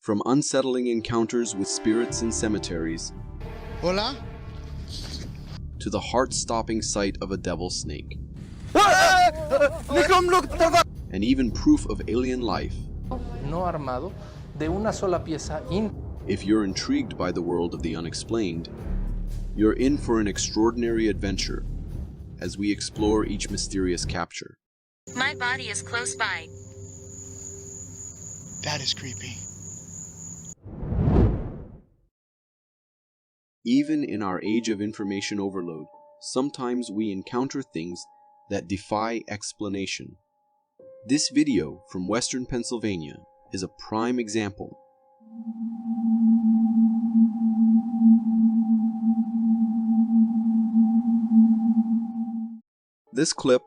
From unsettling encounters with spirits in cemeteries Hola? to the heart-stopping sight of a devil snake, and even proof of alien life. No armado de una sola pieza. If you're intrigued by the world of the unexplained, you're in for an extraordinary adventure as we explore each mysterious capture. My body is close by. That is creepy. Even in our age of information overload, sometimes we encounter things that defy explanation. This video from Western Pennsylvania is a prime example. This clip,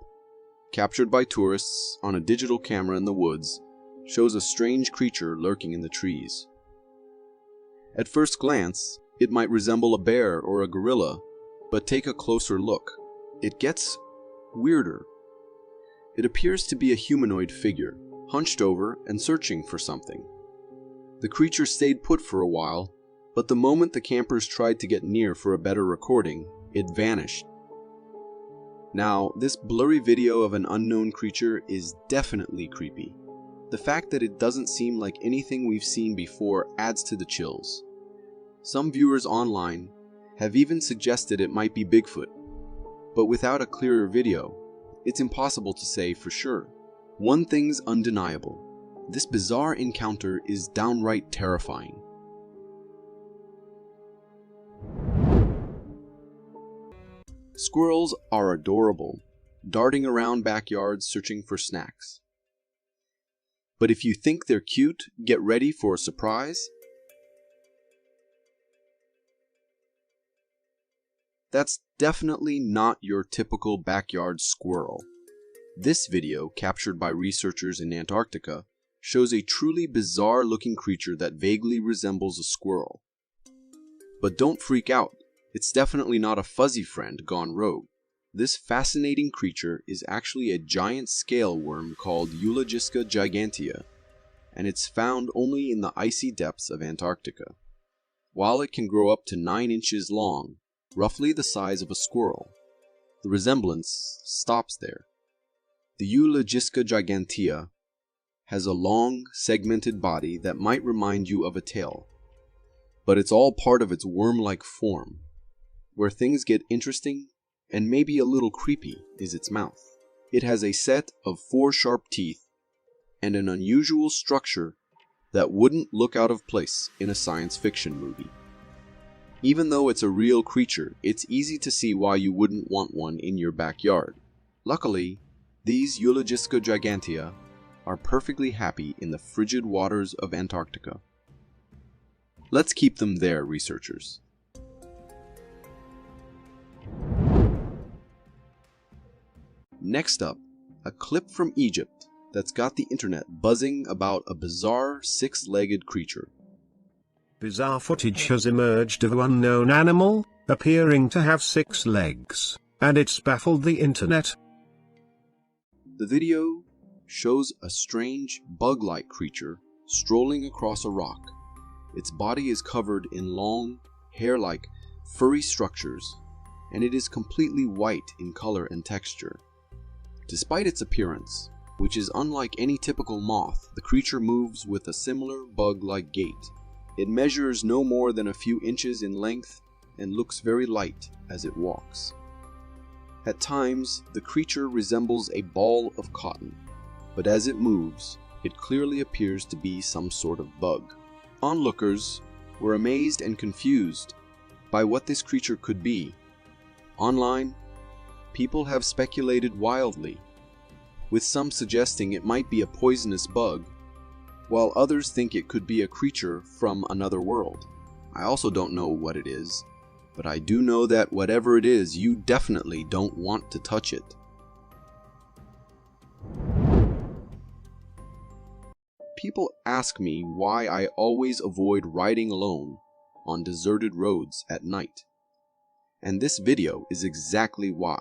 captured by tourists on a digital camera in the woods, shows a strange creature lurking in the trees. At first glance, it might resemble a bear or a gorilla, but take a closer look. It gets weirder. It appears to be a humanoid figure, hunched over and searching for something. The creature stayed put for a while, but the moment the campers tried to get near for a better recording, it vanished. Now, this blurry video of an unknown creature is definitely creepy. The fact that it doesn't seem like anything we've seen before adds to the chills. Some viewers online have even suggested it might be Bigfoot, but without a clearer video, it's impossible to say for sure. One thing's undeniable: this bizarre encounter is downright terrifying. Squirrels are adorable, darting around backyards searching for snacks. But if you think they're cute, get ready for a surprise. That's definitely not your typical backyard squirrel. This video, captured by researchers in Antarctica, shows a truly bizarre-looking creature that vaguely resembles a squirrel. But don't freak out. It's definitely not a fuzzy friend gone rogue. This fascinating creature is actually a giant scale worm called Eulogisca gigantea, and it's found only in the icy depths of Antarctica. While it can grow up to 9 inches long, roughly the size of a squirrel, the resemblance stops there. The Eulogisca gigantea has a long, segmented body that might remind you of a tail, but it's all part of its worm-like form. Where things get interesting and maybe a little creepy is its mouth. It has a set of 4 sharp teeth and an unusual structure that wouldn't look out of place in a science fiction movie. Even though it's a real creature, it's easy to see why you wouldn't want one in your backyard. Luckily, these Eulogisca gigantea are perfectly happy in the frigid waters of Antarctica. Let's keep them there, researchers. Next up, a clip from Egypt that's got the internet buzzing about a bizarre 6-legged creature. Bizarre footage has emerged of an unknown animal, appearing to have 6 legs, and it's baffled the internet. The video shows a strange, bug-like creature strolling across a rock. Its body is covered in long, hair-like, furry structures, and it is completely white in color and texture. Despite its appearance, which is unlike any typical moth, the creature moves with a similar bug-like gait. It measures no more than a few inches in length and looks very light as it walks. At times, the creature resembles a ball of cotton, but as it moves, it clearly appears to be some sort of bug. Onlookers were amazed and confused by what this creature could be. Online, people have speculated wildly, with some suggesting it might be a poisonous bug, while others think it could be a creature from another world. I also don't know what it is, but I do know that whatever it is, you definitely don't want to touch it. People ask me why I always avoid riding alone on deserted roads at night, and this video is exactly why.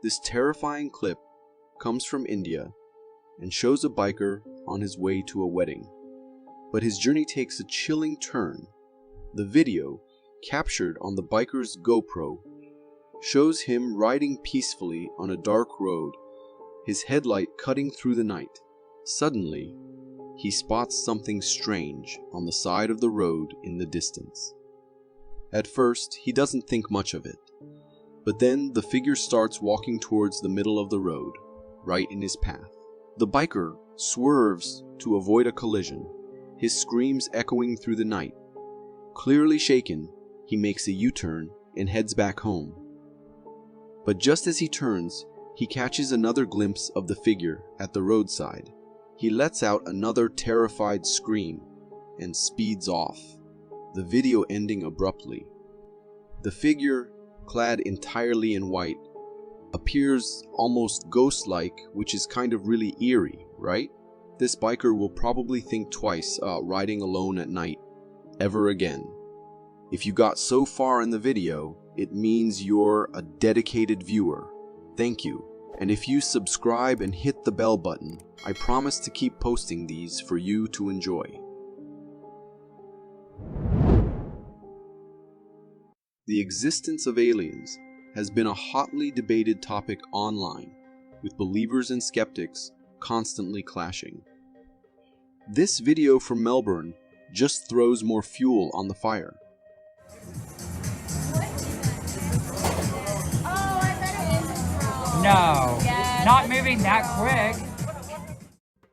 This terrifying clip comes from India and shows a biker on his way to a wedding. But his journey takes a chilling turn. The video, captured on the biker's GoPro, shows him riding peacefully on a dark road, his headlight cutting through the night. Suddenly, he spots something strange on the side of the road in the distance. At first, he doesn't think much of it, but then the figure starts walking towards the middle of the road, right in his path. The biker swerves to avoid a collision, his screams echoing through the night. Clearly shaken, he makes a U-turn and heads back home. But just as he turns, he catches another glimpse of the figure at the roadside. He lets out another terrified scream and speeds off, the video ending abruptly. The figure, clad entirely in white, appears almost ghost-like, which is kind of really eerie, right? This biker will probably think twice riding alone at night ever again. If you got so far in the video, it means you're a dedicated viewer. Thank you. And if you subscribe and hit the bell button, I promise to keep posting these for you to enjoy. The existence of aliens has been a hotly debated topic online, with believers and skeptics constantly clashing. This video from Melbourne just throws more fuel on the fire. No, not moving that quick.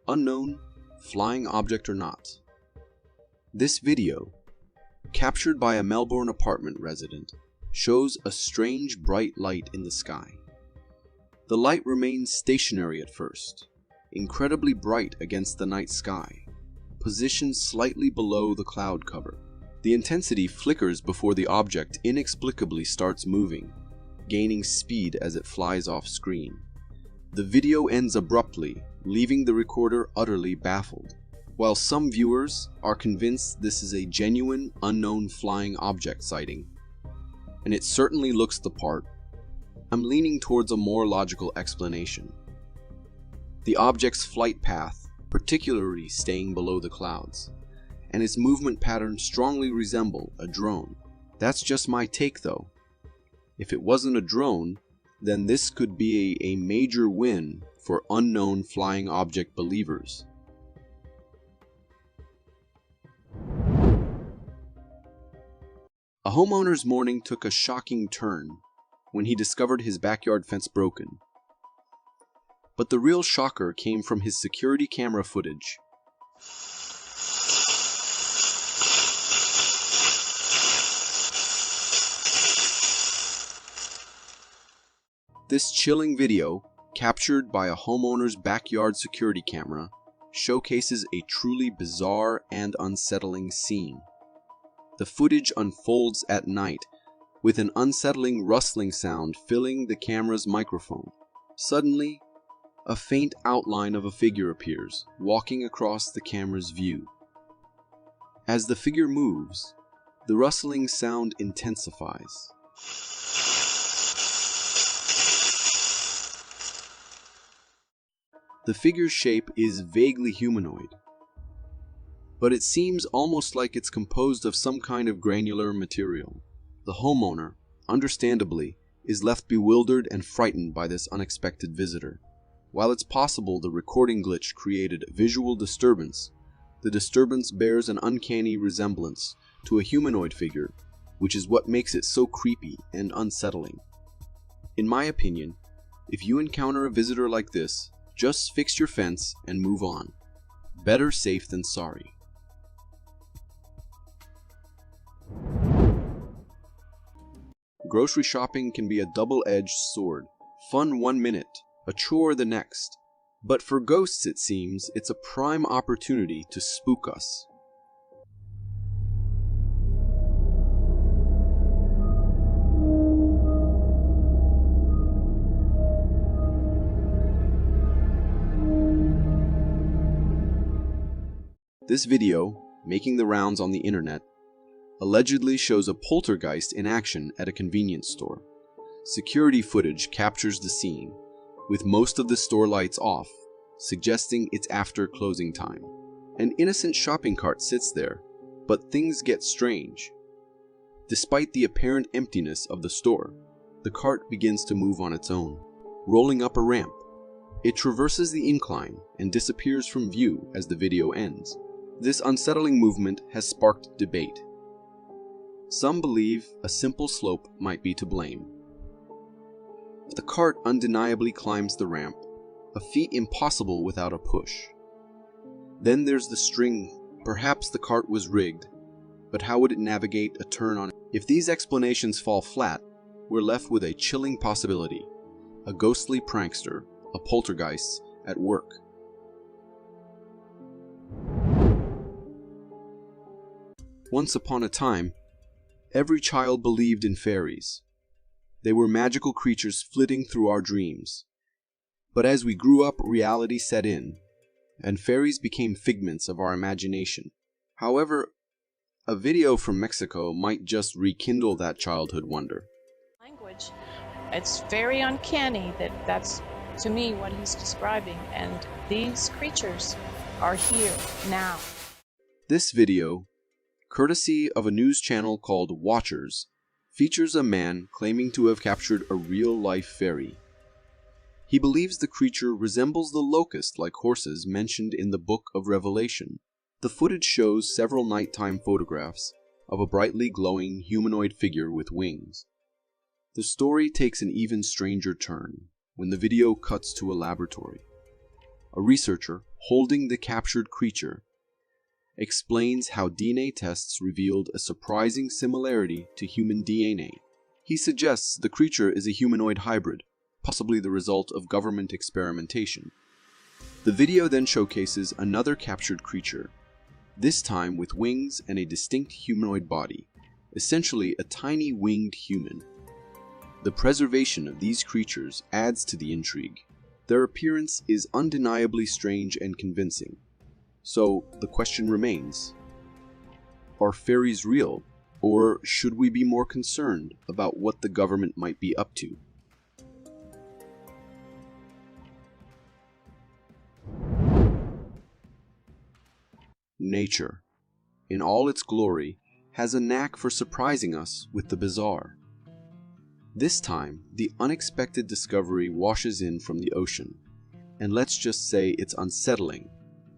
Unknown, flying object or not. This video, captured by a Melbourne apartment resident, shows a strange bright light in the sky. The light remains stationary at first, incredibly bright against the night sky, positioned slightly below the cloud cover. The intensity flickers before the object inexplicably starts moving, gaining speed as it flies off screen. The video ends abruptly, leaving the recorder utterly baffled. While some viewers are convinced this is a genuine unknown flying object sighting, and it certainly looks the part, I'm leaning towards a more logical explanation. The object's flight path, particularly staying below the clouds, and its movement pattern strongly resemble a drone. That's just my take though. If it wasn't a drone, then this could be a major win for unknown flying object believers. A homeowner's morning took a shocking turn when he discovered his backyard fence broken. But the real shocker came from his security camera footage. This chilling video, captured by a homeowner's backyard security camera, showcases a truly bizarre and unsettling scene. The footage unfolds at night, with an unsettling rustling sound filling the camera's microphone. Suddenly, a faint outline of a figure appears, walking across the camera's view. As the figure moves, the rustling sound intensifies. The figure's shape is vaguely humanoid, but it seems almost like it's composed of some kind of granular material. The homeowner, understandably, is left bewildered and frightened by this unexpected visitor. While it's possible the recording glitch created visual disturbance, the disturbance bears an uncanny resemblance to a humanoid figure, which is what makes it so creepy and unsettling. In my opinion, if you encounter a visitor like this, just fix your fence and move on. Better safe than sorry. Grocery shopping can be a double-edged sword. Fun 1 minute, a chore the next. But for ghosts, it seems, it's a prime opportunity to spook us. This video, making the rounds on the internet, allegedly shows a poltergeist in action at a convenience store. Security footage captures the scene, with most of the store lights off, suggesting it's after closing time. An innocent shopping cart sits there, but things get strange. Despite the apparent emptiness of the store, the cart begins to move on its own, rolling up a ramp. It traverses the incline and disappears from view as the video ends. This unsettling movement has sparked debate. Some believe a simple slope might be to blame. The cart undeniably climbs the ramp, a feat impossible without a push. Then there's the string. Perhaps the cart was rigged, but how would it navigate a turn on it? If these explanations fall flat, we're left with a chilling possibility: a ghostly prankster, a poltergeist at work. Once upon a time, every child believed in fairies. They were magical creatures flitting through our dreams. But as we grew up, reality set in, and fairies became figments of our imagination. However, a video from Mexico might just rekindle that childhood wonder. Language. It's very uncanny that's to me what he's describing, and these creatures are here now. This video, courtesy of a news channel called Watchers, features a man claiming to have captured a real-life fairy. He believes the creature resembles the locust-like horses mentioned in the Book of Revelation. The footage shows several nighttime photographs of a brightly glowing humanoid figure with wings. The story takes an even stranger turn when the video cuts to a laboratory. A researcher, holding the captured creature, explains how DNA tests revealed a surprising similarity to human DNA. He suggests the creature is a humanoid hybrid, possibly the result of government experimentation. The video then showcases another captured creature, this time with wings and a distinct humanoid body, essentially a tiny winged human. The preservation of these creatures adds to the intrigue. Their appearance is undeniably strange and convincing. So the question remains: are fairies real, or should we be more concerned about what the government might be up to? Nature, in all its glory, has a knack for surprising us with the bizarre. This time, the unexpected discovery washes in from the ocean, and let's just say it's unsettling,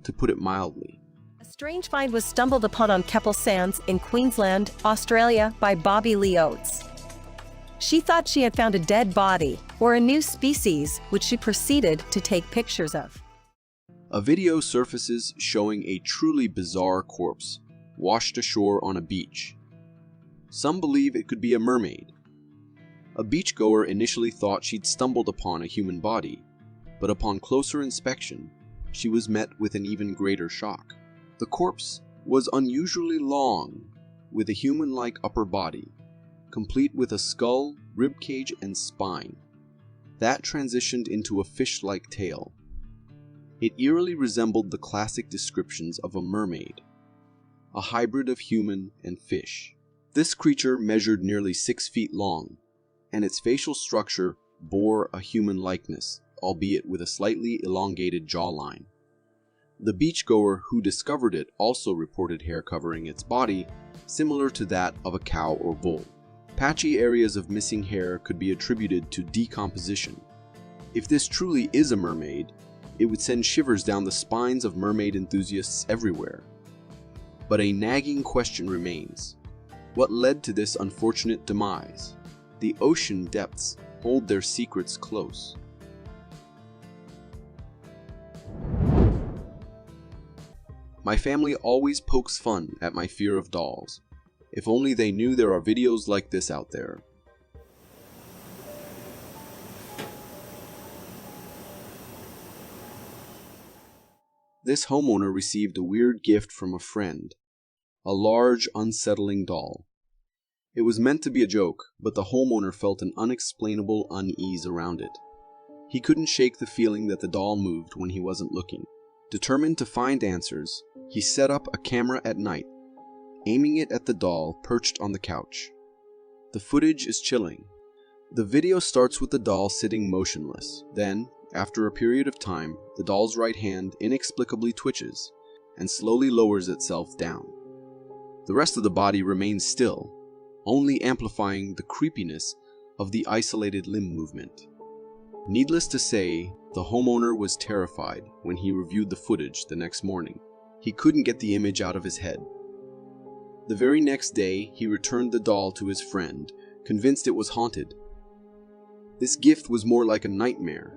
to put it mildly. A strange find was stumbled upon on Keppel Sands in Queensland, Australia by Bobby Lee Oates. She thought she had found a dead body or a new species, which she proceeded to take pictures of. A video surfaces showing a truly bizarre corpse washed ashore on a beach. Some believe it could be a mermaid. A beachgoer initially thought she'd stumbled upon a human body, but upon closer inspection, she was met with an even greater shock. The corpse was unusually long, with a human-like upper body, complete with a skull, ribcage, and spine. That transitioned into a fish-like tail. It eerily resembled the classic descriptions of a mermaid, a hybrid of human and fish. This creature measured nearly 6 feet long, and its facial structure bore a human likeness, albeit with a slightly elongated jawline. The beachgoer who discovered it also reported hair covering its body, similar to that of a cow or bull. Patchy areas of missing hair could be attributed to decomposition. If this truly is a mermaid, it would send shivers down the spines of mermaid enthusiasts everywhere. But a nagging question remains: what led to this unfortunate demise? The ocean depths hold their secrets close. My family always pokes fun at my fear of dolls. If only they knew there are videos like this out there. This homeowner received a weird gift from a friend, a large, unsettling doll. It was meant to be a joke, but the homeowner felt an unexplainable unease around it. He couldn't shake the feeling that the doll moved when he wasn't looking. Determined to find answers, he set up a camera at night, aiming it at the doll perched on the couch. The footage is chilling. The video starts with the doll sitting motionless. Then, after a period of time, the doll's right hand inexplicably twitches and slowly lowers itself down. The rest of the body remains still, only amplifying the creepiness of the isolated limb movement. Needless to say, the homeowner was terrified when he reviewed the footage the next morning. He couldn't get the image out of his head. The very next day, he returned the doll to his friend, convinced it was haunted. This gift was more like a nightmare,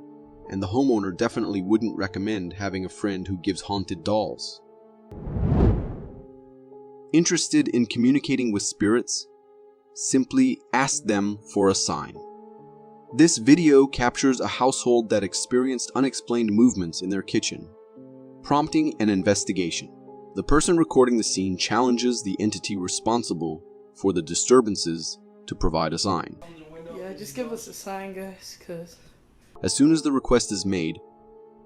and the homeowner definitely wouldn't recommend having a friend who gives haunted dolls. Interested in communicating with spirits? Simply ask them for a sign. This video captures a household that experienced unexplained movements in their kitchen, prompting an investigation. The person recording the scene challenges the entity responsible for the disturbances to provide a sign. Yeah, just give us a sign, guys, cause... As soon as the request is made,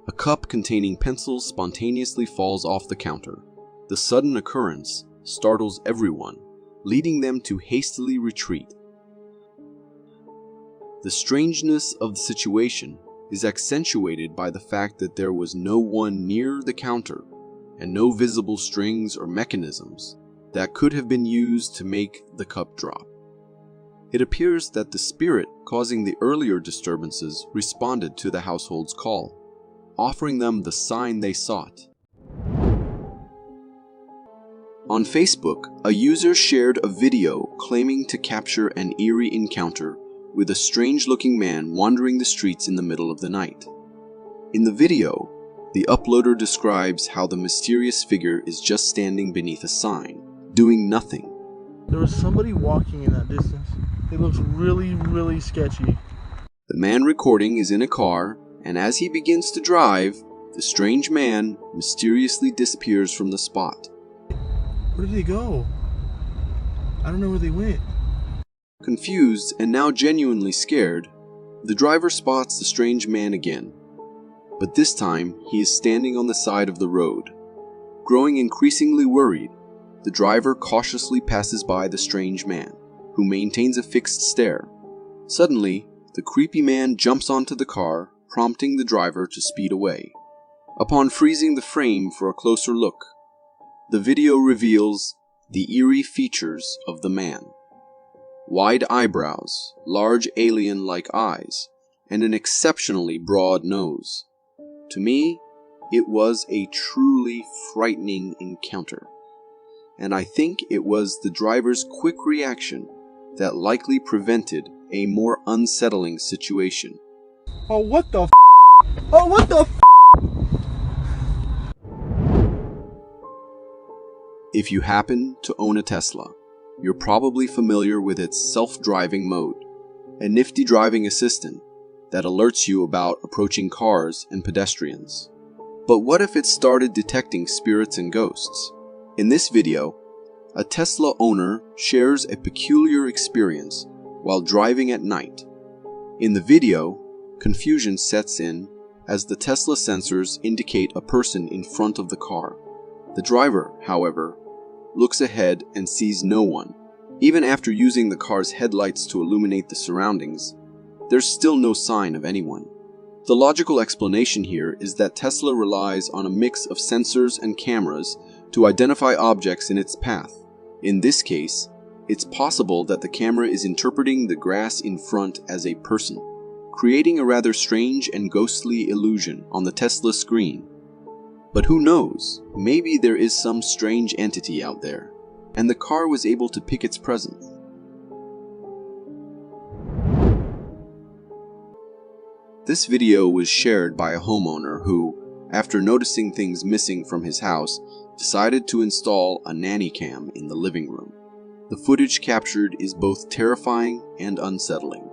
a cup containing pencils spontaneously falls off the counter. The sudden occurrence startles everyone, leading them to hastily retreat. The strangeness of the situation is accentuated by the fact that there was no one near the counter and no visible strings or mechanisms that could have been used to make the cup drop. It appears that the spirit causing the earlier disturbances responded to the household's call, offering them the sign they sought. On Facebook, a user shared a video claiming to capture an eerie encounter with a strange-looking man wandering the streets in the middle of the night. In the video, the uploader describes how the mysterious figure is just standing beneath a sign, doing nothing. There was somebody walking in that distance. It looks really, really sketchy. The man recording is in a car, and as he begins to drive, the strange man mysteriously disappears from the spot. Where did they go? I don't know where they went. Confused and now genuinely scared, the driver spots the strange man again. But this time, he is standing on the side of the road. Growing increasingly worried, the driver cautiously passes by the strange man, who maintains a fixed stare. Suddenly, the creepy man jumps onto the car, prompting the driver to speed away. Upon freezing the frame for a closer look, the video reveals the eerie features of the man. Wide eyebrows, large alien-like eyes, and an exceptionally broad nose. To me, it was a truly frightening encounter, and I think it was the driver's quick reaction that likely prevented a more unsettling situation. Oh, what the f***? Oh, what the f***? If you happen to own a Tesla, you're probably familiar with its self-driving mode, a nifty driving assistant that alerts you about approaching cars and pedestrians. But what if it started detecting spirits and ghosts? In this video, a Tesla owner shares a peculiar experience while driving at night. In the video, confusion sets in as the Tesla sensors indicate a person in front of the car. The driver, however, looks ahead and sees no one. Even after using the car's headlights to illuminate the surroundings, there's still no sign of anyone. The logical explanation here is that Tesla relies on a mix of sensors and cameras to identify objects in its path. In this case, it's possible that the camera is interpreting the grass in front as a person, creating a rather strange and ghostly illusion on the Tesla screen. But who knows, maybe there is some strange entity out there, and the car was able to pick its presence. This video was shared by a homeowner who, after noticing things missing from his house, decided to install a nanny cam in the living room. The footage captured is both terrifying and unsettling.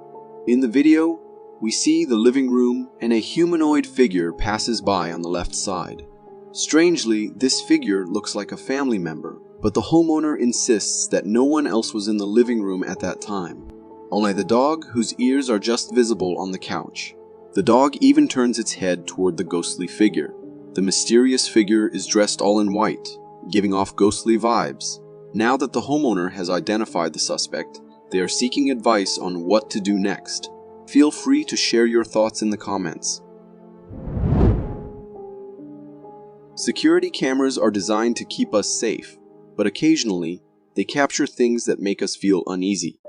In the video, we see the living room and a humanoid figure passes by on the left side. Strangely, this figure looks like a family member, but the homeowner insists that no one else was in the living room at that time. Only the dog, whose ears are just visible on the couch. The dog even turns its head toward the ghostly figure. The mysterious figure is dressed all in white, giving off ghostly vibes. Now that the homeowner has identified the suspect, They are seeking advice on what to do next. Feel free to share your thoughts in the comments. Security cameras are designed to keep us safe, but occasionally, they capture things that make us feel uneasy.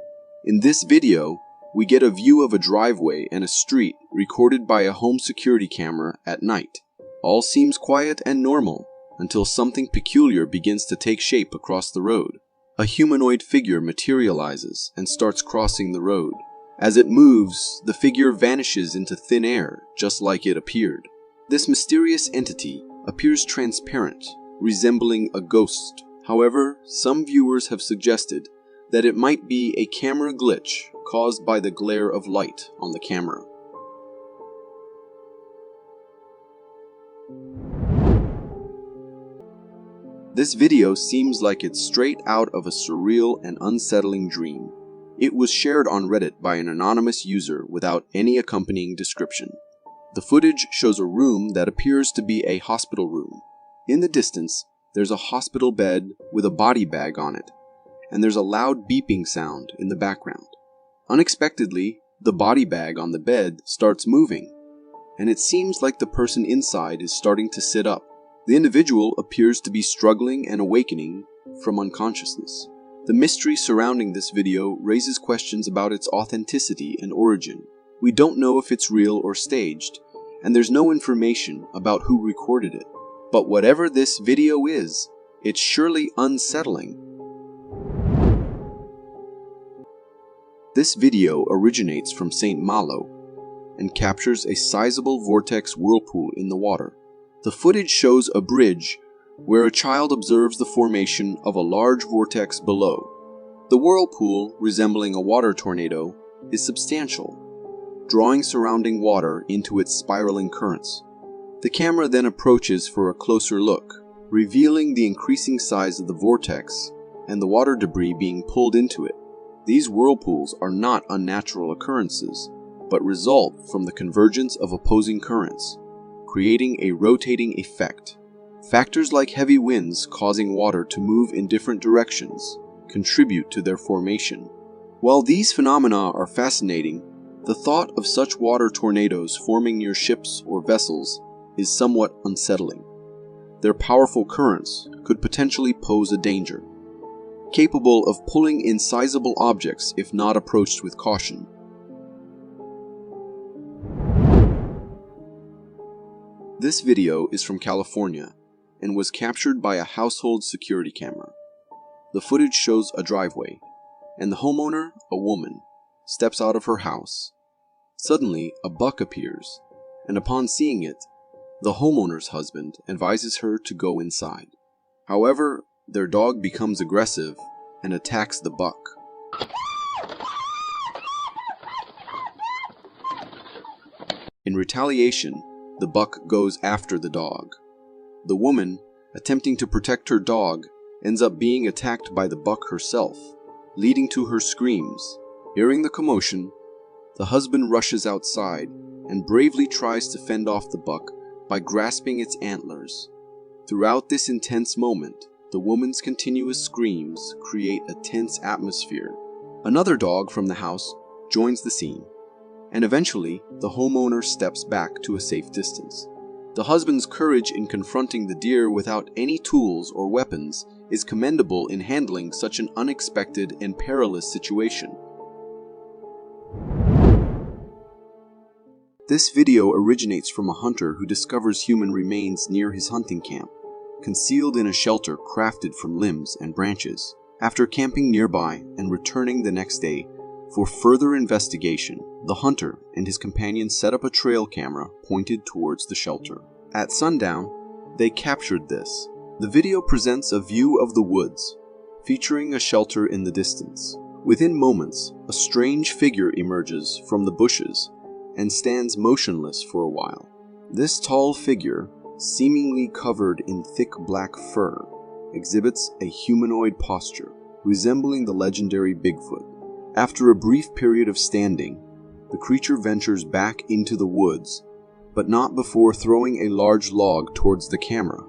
In this video, we get a view of a driveway and a street recorded by a home security camera at night. All seems quiet and normal until something peculiar begins to take shape across the road. A humanoid figure materializes and starts crossing the road. As it moves, the figure vanishes into thin air, just like it appeared. This mysterious entity appears transparent, resembling a ghost. However, some viewers have suggested that it might be a camera glitch caused by the glare of light on the camera. This video seems like it's straight out of a surreal and unsettling dream. It was shared on Reddit by an anonymous user without any accompanying description. The footage shows a room that appears to be a hospital room. In the distance, there's a hospital bed with a body bag on it, and there's a loud beeping sound in the background. Unexpectedly, the body bag on the bed starts moving, and it seems like the person inside is starting to sit up. The individual appears to be struggling and awakening from unconsciousness. The mystery surrounding this video raises questions about its authenticity and origin. We don't know if it's real or staged, and there's no information about who recorded it. But whatever this video is, it's surely unsettling. This video originates from St. Malo and captures a sizable vortex whirlpool in the water. The footage shows a bridge where a child observes the formation of a large vortex below. The whirlpool, resembling a water tornado, is substantial, drawing surrounding water into its spiraling currents. The camera then approaches for a closer look, revealing the increasing size of the vortex and the water debris being pulled into it. These whirlpools are not unnatural occurrences, but result from the convergence of opposing currents, creating a rotating effect. Factors like heavy winds causing water to move in different directions contribute to their formation. While these phenomena are fascinating, the thought of such water tornadoes forming near ships or vessels is somewhat unsettling. Their powerful currents could potentially pose a danger, capable of pulling in sizable objects if not approached with caution. This video is from California and was captured by a household security camera. The footage shows a driveway, and the homeowner, a woman, steps out of her house. Suddenly, a buck appears, and upon seeing it, the homeowner's husband advises her to go inside. However, their dog becomes aggressive and attacks the buck. In retaliation, the buck goes after the dog. The woman, attempting to protect her dog, ends up being attacked by the buck herself, leading to her screams. Hearing the commotion, the husband rushes outside and bravely tries to fend off the buck by grasping its antlers. Throughout this intense moment, the woman's continuous screams create a tense atmosphere. Another dog from the house joins the scene, and eventually the homeowner steps back to a safe distance. The husband's courage in confronting the deer without any tools or weapons is commendable in handling such an unexpected and perilous situation. This video originates from a hunter who discovers human remains near his hunting camp, concealed in a shelter crafted from limbs and branches. After camping nearby and returning the next day for further investigation, the hunter and his companion set up a trail camera pointed towards the shelter. At sundown, they captured this. The video presents a view of the woods, featuring a shelter in the distance. Within moments, a strange figure emerges from the bushes and stands motionless for a while. This tall figure, seemingly covered in thick black fur, exhibits a humanoid posture, resembling the legendary Bigfoot. After a brief period of standing, the creature ventures back into the woods, but not before throwing a large log towards the camera,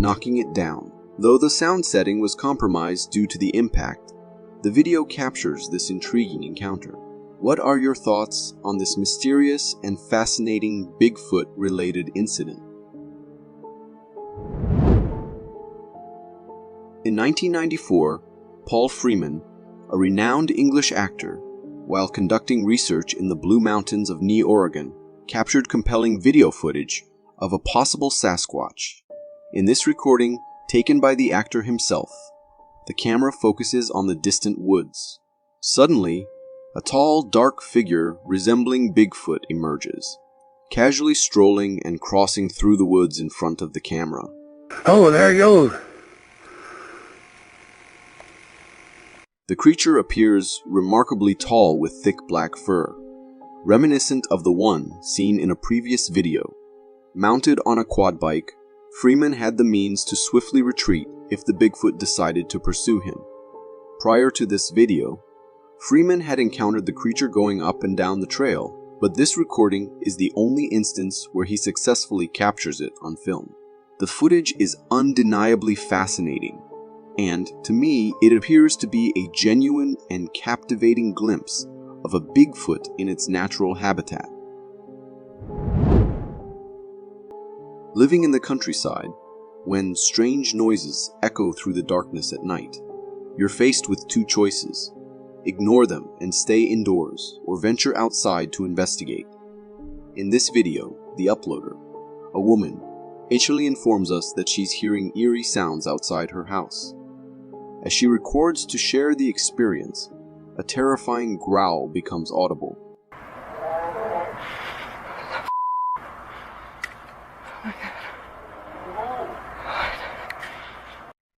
knocking it down. Though the sound setting was compromised due to the impact, The video captures this intriguing encounter. What are your thoughts on this mysterious and fascinating Bigfoot-related incident? In 1994, Paul Freeman, a renowned English actor, while conducting research in the Blue Mountains of Nye, Oregon, captured compelling video footage of a possible Sasquatch. In this recording, taken by the actor himself, the camera focuses on the distant woods. Suddenly, a tall, dark figure resembling Bigfoot emerges, casually strolling and crossing through the woods in front of the camera. Oh, there he goes. The creature appears remarkably tall with thick black fur, reminiscent of the one seen in a previous video. Mounted on a quad bike, Freeman had the means to swiftly retreat if the Bigfoot decided to pursue him. Prior to this video, Freeman had encountered the creature going up and down the trail, but this recording is the only instance where he successfully captures it on film. The footage is undeniably fascinating, and to me, it appears to be a genuine and captivating glimpse of a Bigfoot in its natural habitat. Living in the countryside, when strange noises echo through the darkness at night, you're faced with two choices: ignore them and stay indoors, or venture outside to investigate. In this video, the uploader, a woman, initially informs us that she's hearing eerie sounds outside her house. As she records to share the experience, a terrifying growl becomes audible.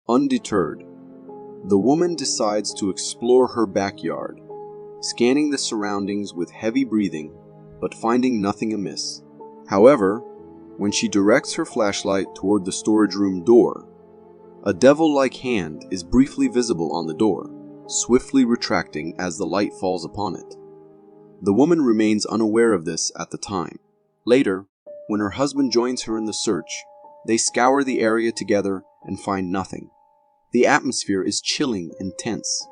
Undeterred, the woman decides to explore her backyard, scanning the surroundings with heavy breathing, but finding nothing amiss. However, when she directs her flashlight toward the storage room door, a devil-like hand is briefly visible on the door, swiftly retracting as the light falls upon it. The woman remains unaware of this at the time. Later, when her husband joins her in the search, they scour the area together and find nothing. The atmosphere is chilling and tense,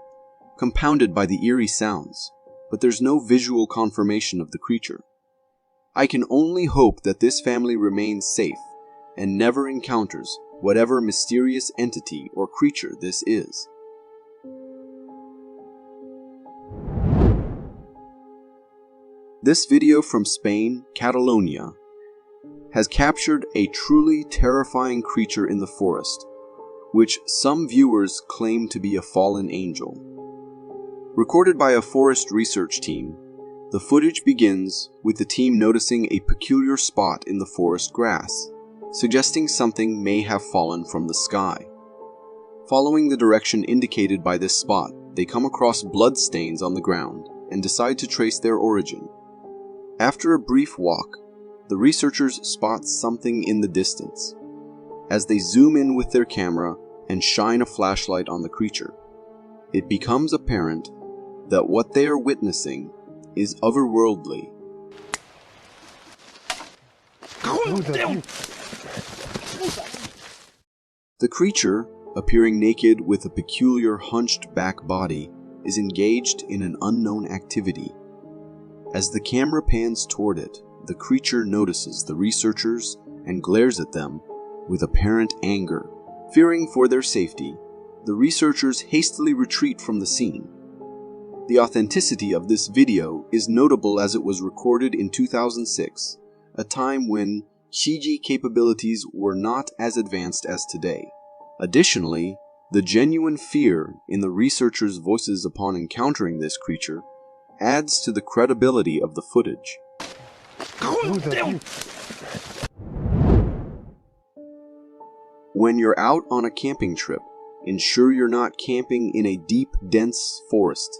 compounded by the eerie sounds, but there's no visual confirmation of the creature. I can only hope that this family remains safe and never encounters whatever mysterious entity or creature this is. This video from Spain, Catalonia, has captured a truly terrifying creature in the forest, which some viewers claim to be a fallen angel. Recorded by a forest research team, the footage begins with the team noticing a peculiar spot in the forest grass, suggesting something may have fallen from the sky. Following the direction indicated by this spot, they come across blood stains on the ground and decide to trace their origin. After a brief walk, the researchers spot something in the distance. As they zoom in with their camera and shine a flashlight on the creature, it becomes apparent that what they are witnessing is otherworldly. The creature, appearing naked with a peculiar hunched back body, is engaged in an unknown activity. As the camera pans toward it, the creature notices the researchers and glares at them with apparent anger. Fearing for their safety, the researchers hastily retreat from the scene. The authenticity of this video is notable as it was recorded in 2006, a time when CG capabilities were not as advanced as today. Additionally, the genuine fear in the researchers' voices upon encountering this creature adds to the credibility of the footage. When you're out on a camping trip, ensure you're not camping in a deep, dense forest,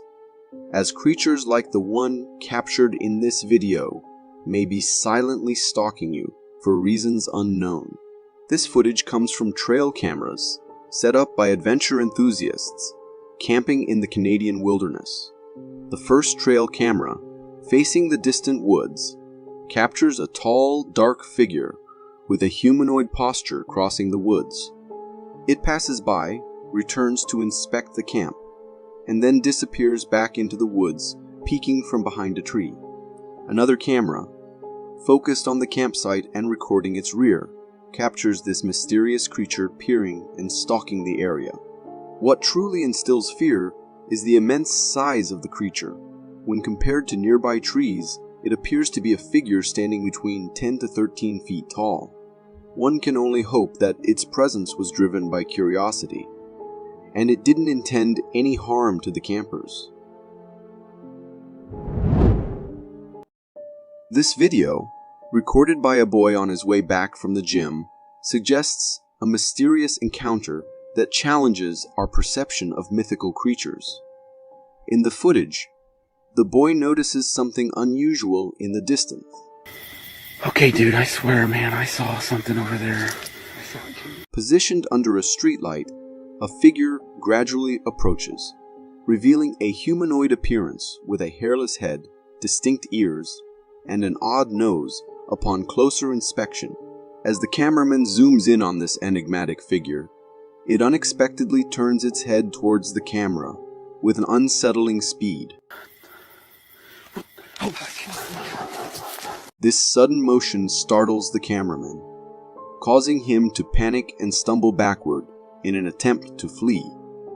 as creatures like the one captured in this video may be silently stalking you for reasons unknown. This footage comes from trail cameras set up by adventure enthusiasts camping in the Canadian wilderness. The first trail camera, facing the distant woods, captures a tall, dark figure with a humanoid posture crossing the woods. It passes by, returns to inspect the camp, and then disappears back into the woods, peeking from behind a tree. Another camera, focused on the campsite and recording its rear, captures this mysterious creature peering and stalking the area. What truly instills fear is the immense size of the creature. When compared to nearby trees, it appears to be a figure standing between 10 to 13 feet tall. One can only hope that its presence was driven by curiosity, and it didn't intend any harm to the campers. This video, recorded by a boy on his way back from the gym, suggests a mysterious encounter that challenges our perception of mythical creatures. In the footage, the boy notices something unusual in the distance. Okay, dude, I swear, man, I saw something over there. Positioned under a streetlight, a figure gradually approaches, revealing a humanoid appearance with a hairless head, distinct ears, and an odd nose upon closer inspection. As the cameraman zooms in on this enigmatic figure, it unexpectedly turns its head towards the camera with an unsettling speed. This sudden motion startles the cameraman, causing him to panic and stumble backward in an attempt to flee.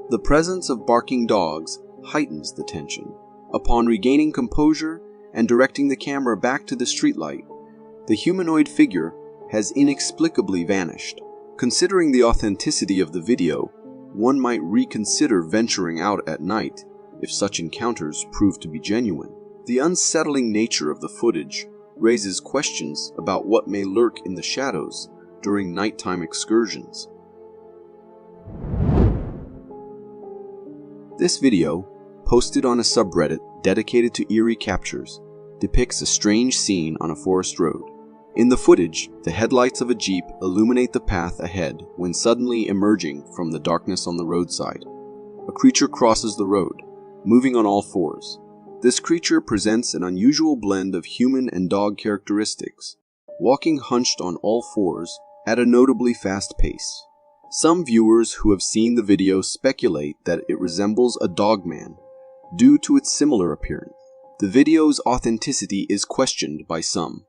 The presence of barking dogs heightens the tension. Upon regaining composure and directing the camera back to the streetlight, the humanoid figure has inexplicably vanished. Considering the authenticity of the video, one might reconsider venturing out at night if such encounters prove to be genuine. The unsettling nature of the footage raises questions about what may lurk in the shadows during nighttime excursions. This video, posted on a subreddit dedicated to eerie captures, depicts a strange scene on a forest road. In the footage, the headlights of a Jeep illuminate the path ahead when suddenly emerging from the darkness on the roadside. A creature crosses the road, moving on all fours. This creature presents an unusual blend of human and dog characteristics, walking hunched on all fours at a notably fast pace. Some viewers who have seen the video speculate that it resembles a dogman due to its similar appearance. The video's authenticity is questioned by some,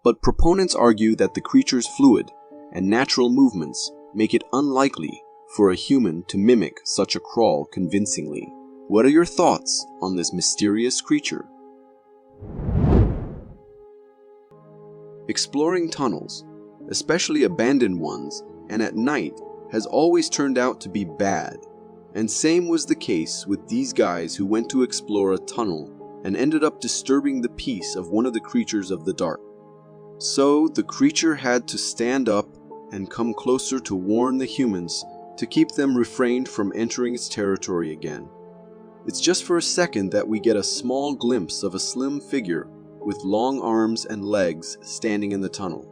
but proponents argue that the creature's fluid and natural movements make it unlikely for a human to mimic such a crawl convincingly. What are your thoughts on this mysterious creature? Exploring tunnels, especially abandoned ones, and at night has always turned out to be bad. And same was the case with these guys who went to explore a tunnel and ended up disturbing the peace of one of the creatures of the dark. So the creature had to stand up and come closer to warn the humans to keep them refrained from entering its territory again. It's just for a second that we get a small glimpse of a slim figure with long arms and legs standing in the tunnel.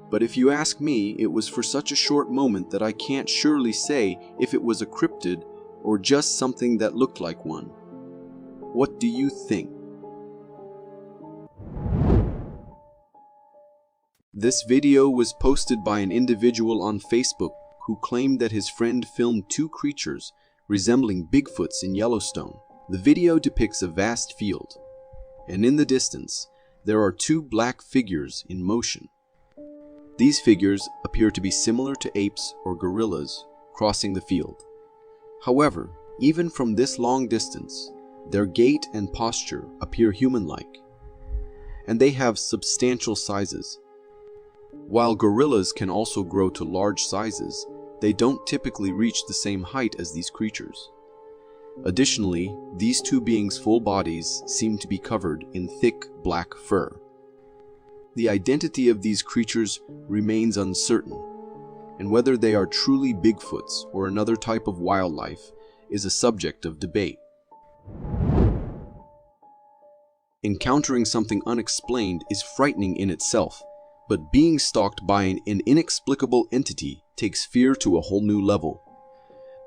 But if you ask me, it was for such a short moment that I can't surely say if it was a cryptid or just something that looked like one. What do you think? This video was posted by an individual on Facebook who claimed that his friend filmed two creatures resembling Bigfoots in Yellowstone. The video depicts a vast field, and in the distance, there are two black figures in motion. These figures appear to be similar to apes or gorillas crossing the field. However, even from this long distance, their gait and posture appear human-like, and they have substantial sizes. While gorillas can also grow to large sizes, they don't typically reach the same height as these creatures. Additionally, these two beings' full bodies seem to be covered in thick black fur. The identity of these creatures remains uncertain, and whether they are truly Bigfoots or another type of wildlife is a subject of debate. Encountering something unexplained is frightening in itself, but being stalked by an inexplicable entity takes fear to a whole new level.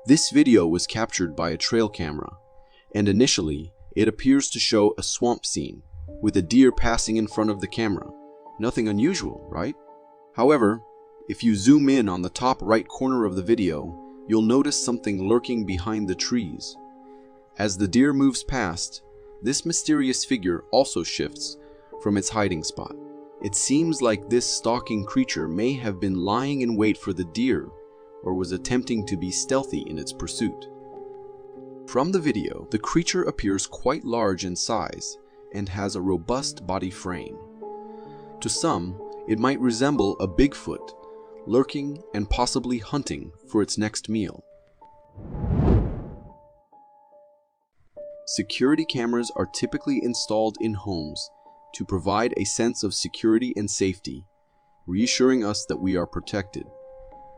This video was captured by a trail camera, and initially, it appears to show a swamp scene, with a deer passing in front of the camera. Nothing unusual, right? However, if you zoom in on the top right corner of the video, you'll notice something lurking behind the trees. As the deer moves past, this mysterious figure also shifts from its hiding spot. It seems like this stalking creature may have been lying in wait for the deer or was attempting to be stealthy in its pursuit. From the video, the creature appears quite large in size and has a robust body frame. To some, it might resemble a Bigfoot, lurking and possibly hunting for its next meal. Security cameras are typically installed in homes to provide a sense of security and safety, reassuring us that we are protected.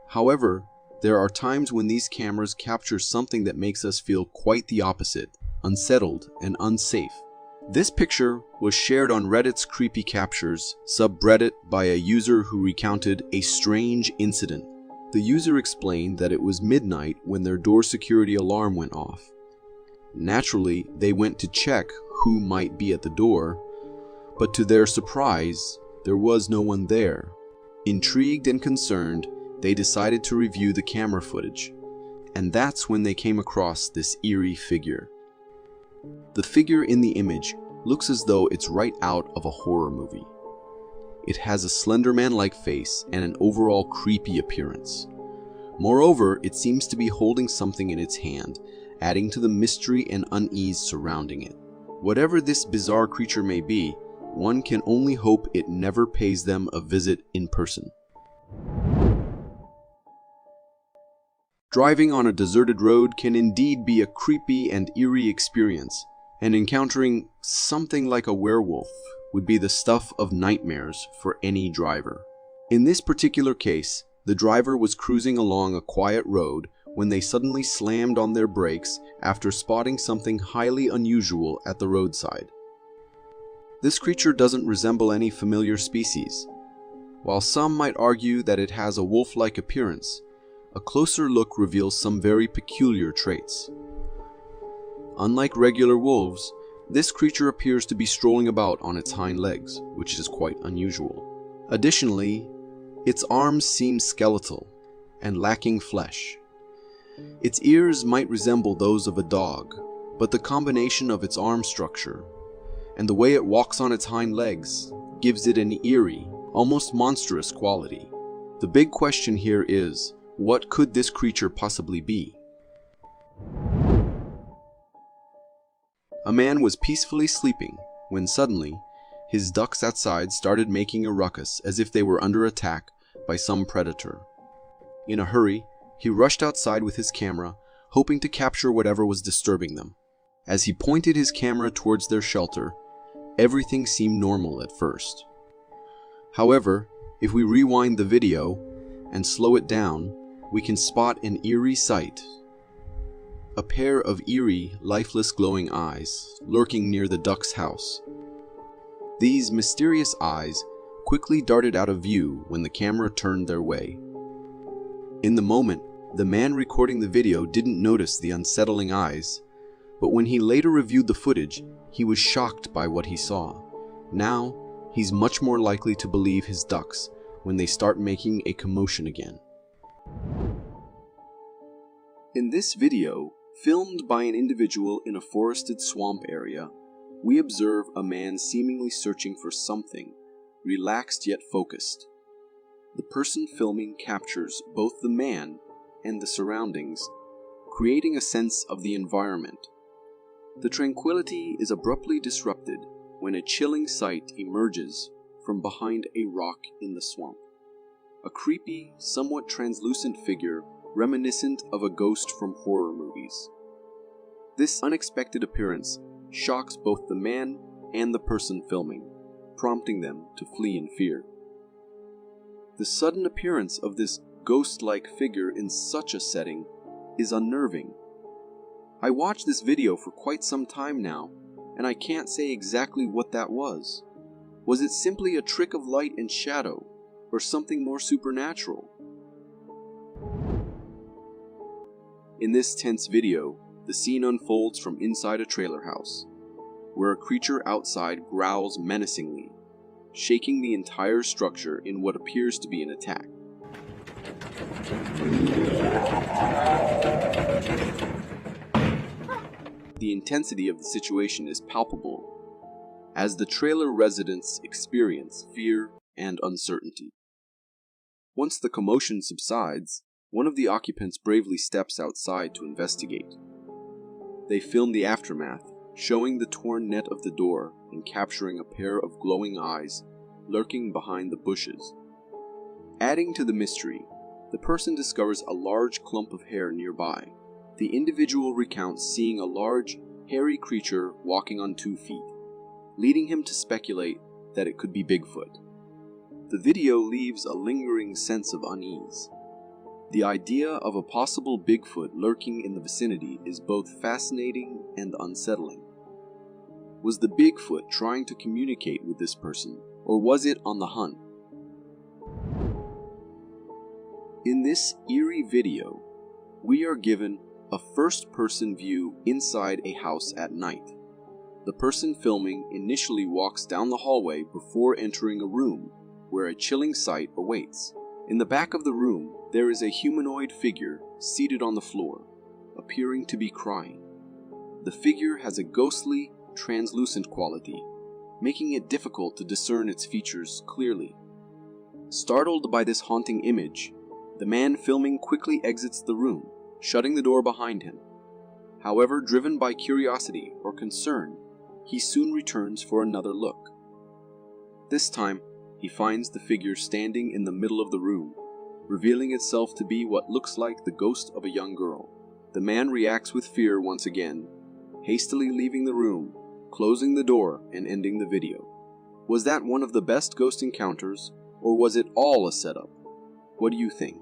However, there are times when these cameras capture something that makes us feel quite the opposite, unsettled and unsafe. This picture was shared on Reddit's Creepy Captures subreddit by a user who recounted a strange incident. The user explained that it was midnight when their door security alarm went off. Naturally, they went to check who might be at the door, but to their surprise, there was no one there. Intrigued and concerned, they decided to review the camera footage, and that's when they came across this eerie figure. The figure in the image looks as though it's right out of a horror movie. It has a Slender Man-like face and an overall creepy appearance. Moreover, it seems to be holding something in its hand, adding to the mystery and unease surrounding it. Whatever this bizarre creature may be, one can only hope it never pays them a visit in person. Driving on a deserted road can indeed be a creepy and eerie experience, and encountering something like a werewolf would be the stuff of nightmares for any driver. In this particular case, the driver was cruising along a quiet road when they suddenly slammed on their brakes after spotting something highly unusual at the roadside. This creature doesn't resemble any familiar species. While some might argue that it has a wolf-like appearance, a closer look reveals some very peculiar traits. Unlike regular wolves, this creature appears to be strolling about on its hind legs, which is quite unusual. Additionally, its arms seem skeletal and lacking flesh. Its ears might resemble those of a dog, but the combination of its arm structure and the way it walks on its hind legs gives it an eerie, almost monstrous quality. The big question here is, what could this creature possibly be? A man was peacefully sleeping when suddenly his ducks outside started making a ruckus as if they were under attack by some predator. In a hurry, he rushed outside with his camera, hoping to capture whatever was disturbing them. As he pointed his camera towards their shelter, everything seemed normal at first. However, if we rewind the video and slow it down, we can spot an eerie sight. A pair of eerie, lifeless glowing eyes lurking near the duck's house. These mysterious eyes quickly darted out of view when the camera turned their way. In the moment, the man recording the video didn't notice the unsettling eyes, but when he later reviewed the footage, he was shocked by what he saw. Now, he's much more likely to believe his ducks when they start making a commotion again. In this video, filmed by an individual in a forested swamp area, we observe a man seemingly searching for something, relaxed yet focused. The person filming captures both the man and the surroundings, creating a sense of the environment. The tranquility is abruptly disrupted when a chilling sight emerges from behind a rock in the swamp. A creepy, somewhat translucent figure reminiscent of a ghost from horror movies. This unexpected appearance shocks both the man and the person filming, prompting them to flee in fear. The sudden appearance of this ghost-like figure in such a setting is unnerving. I watched this video for quite some time now, and I can't say exactly what that was. Was it simply a trick of light and shadow, or something more supernatural? In this tense video, the scene unfolds from inside a trailer house, where a creature outside growls menacingly, shaking the entire structure in what appears to be an attack. the intensity of the situation is palpable, as the trailer residents experience fear and uncertainty. Once the commotion subsides, one of the occupants bravely steps outside to investigate. They film the aftermath, showing the torn net of the door and capturing a pair of glowing eyes lurking behind the bushes. Adding to the mystery, the person discovers a large clump of hair nearby. The individual recounts seeing a large, hairy creature walking on 2 feet, leading him to speculate that it could be Bigfoot. The video leaves a lingering sense of unease. The idea of a possible Bigfoot lurking in the vicinity is both fascinating and unsettling. Was the Bigfoot trying to communicate with this person, or was it on the hunt? In this eerie video, we are given a first-person view inside a house at night. The person filming initially walks down the hallway before entering a room where a chilling sight awaits. In the back of the room, there is a humanoid figure seated on the floor, appearing to be crying. The figure has a ghostly, translucent quality, making it difficult to discern its features clearly. Startled by this haunting image, the man filming quickly exits the room, shutting the door behind him. However, driven by curiosity or concern, he soon returns for another look. This time, he finds the figure standing in the middle of the room, revealing itself to be what looks like the ghost of a young girl. The man reacts with fear once again, hastily leaving the room, closing the door and ending the video. Was that one of the best ghost encounters, or was it all a setup? What do you think?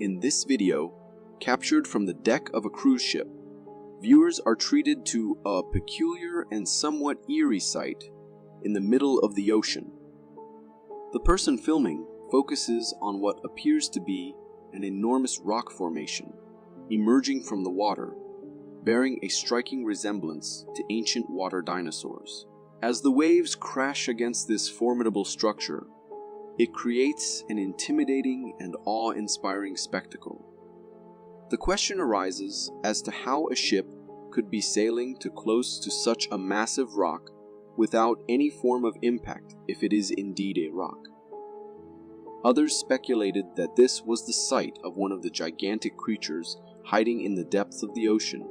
In this video, captured from the deck of a cruise ship, viewers are treated to a peculiar and somewhat eerie sight in the middle of the ocean. The person filming focuses on what appears to be an enormous rock formation emerging from the water, bearing a striking resemblance to ancient water dinosaurs. As the waves crash against this formidable structure, it creates an intimidating and awe-inspiring spectacle. The question arises as to how a ship could be sailing too close to such a massive rock without any form of impact if it is indeed a rock. Others speculated that this was the site of one of the gigantic creatures hiding in the depths of the ocean,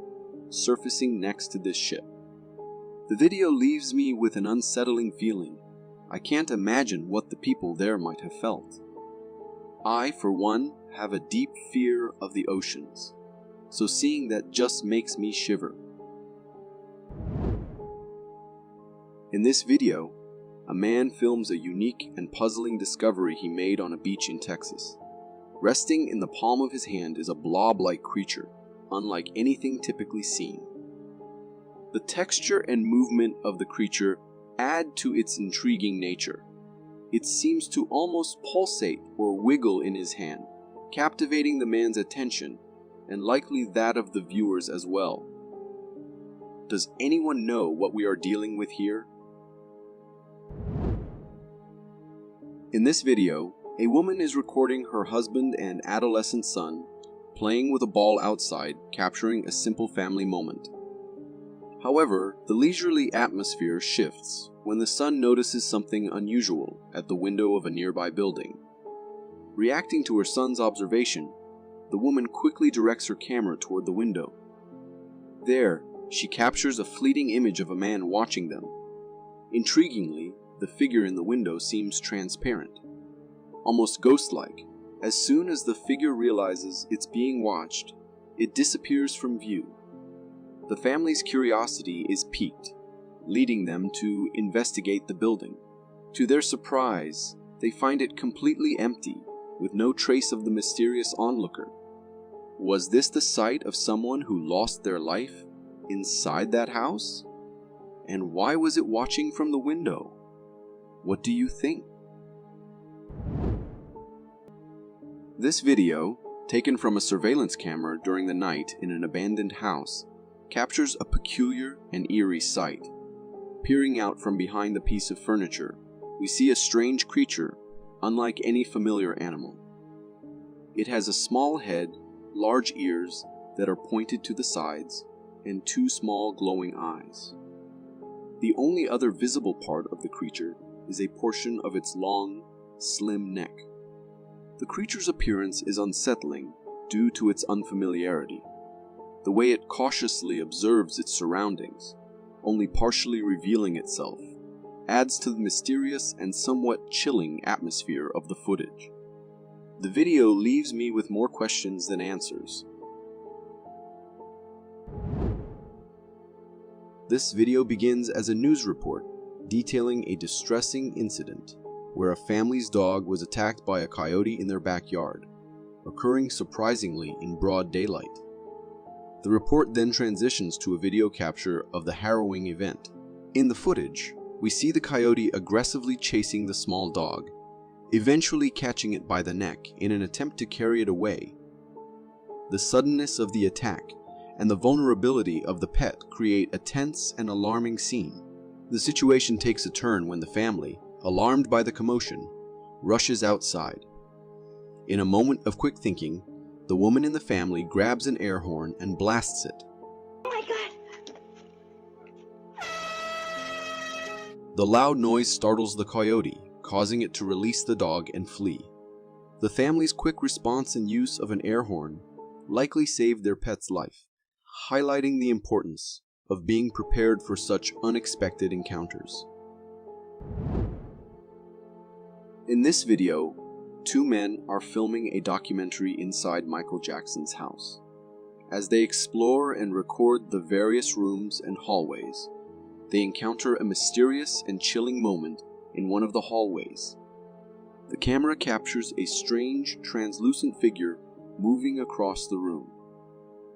surfacing next to this ship. The video leaves me with an unsettling feeling. I can't imagine what the people there might have felt. I, for one, have a deep fear of the oceans, so seeing that just makes me shiver. In this video, a man films a unique and puzzling discovery he made on a beach in Texas. Resting in the palm of his hand is a blob-like creature, unlike anything typically seen. The texture and movement of the creature add to its intriguing nature. It seems to almost pulsate or wiggle in his hand, captivating the man's attention, and likely that of the viewers as well. Does anyone know what we are dealing with here? In this video, a woman is recording her husband and adolescent son playing with a ball outside, capturing a simple family moment. However, the leisurely atmosphere shifts when the son notices something unusual at the window of a nearby building. Reacting to her son's observation, the woman quickly directs her camera toward the window. There, she captures a fleeting image of a man watching them. Intriguingly, the figure in the window seems transparent, almost ghost-like. As soon as the figure realizes it's being watched, it disappears from view. The family's curiosity is piqued, leading them to investigate the building. To their surprise, they find it completely empty, with no trace of the mysterious onlooker. Was this the site of someone who lost their life inside that house? And why was it watching from the window? What do you think? This video, taken from a surveillance camera during the night in an abandoned house, captures a peculiar and eerie sight. Peering out from behind the piece of furniture, we see a strange creature, unlike any familiar animal. It has a small head, large ears, that are pointed to the sides and 2 small glowing eyes. The only other visible part of the creature is a portion of its long, slim neck. The creature's appearance is unsettling due to its unfamiliarity. The way it cautiously observes its surroundings, only partially revealing itself, adds to the mysterious and somewhat chilling atmosphere of the footage. The video leaves me with more questions than answers. This video begins as a news report detailing a distressing incident where a family's dog was attacked by a coyote in their backyard, occurring surprisingly in broad daylight. The report then transitions to a video capture of the harrowing event. In the footage, we see the coyote aggressively chasing the small dog, eventually catching it by the neck in an attempt to carry it away. The suddenness of the attack and the vulnerability of the pet create a tense and alarming scene. The situation takes a turn when the family, alarmed by the commotion, rushes outside. In a moment of quick thinking, the woman in the family grabs an air horn and blasts it. Oh my God! The loud noise startles the coyote, causing it to release the dog and flee. The family's quick response and use of an air horn likely saved their pet's life, highlighting the importance of being prepared for such unexpected encounters. In this video, 2 men are filming a documentary inside Michael Jackson's house. As they explore and record the various rooms and hallways, they encounter a mysterious and chilling moment in one of the hallways. The camera captures a strange, translucent figure moving across the room.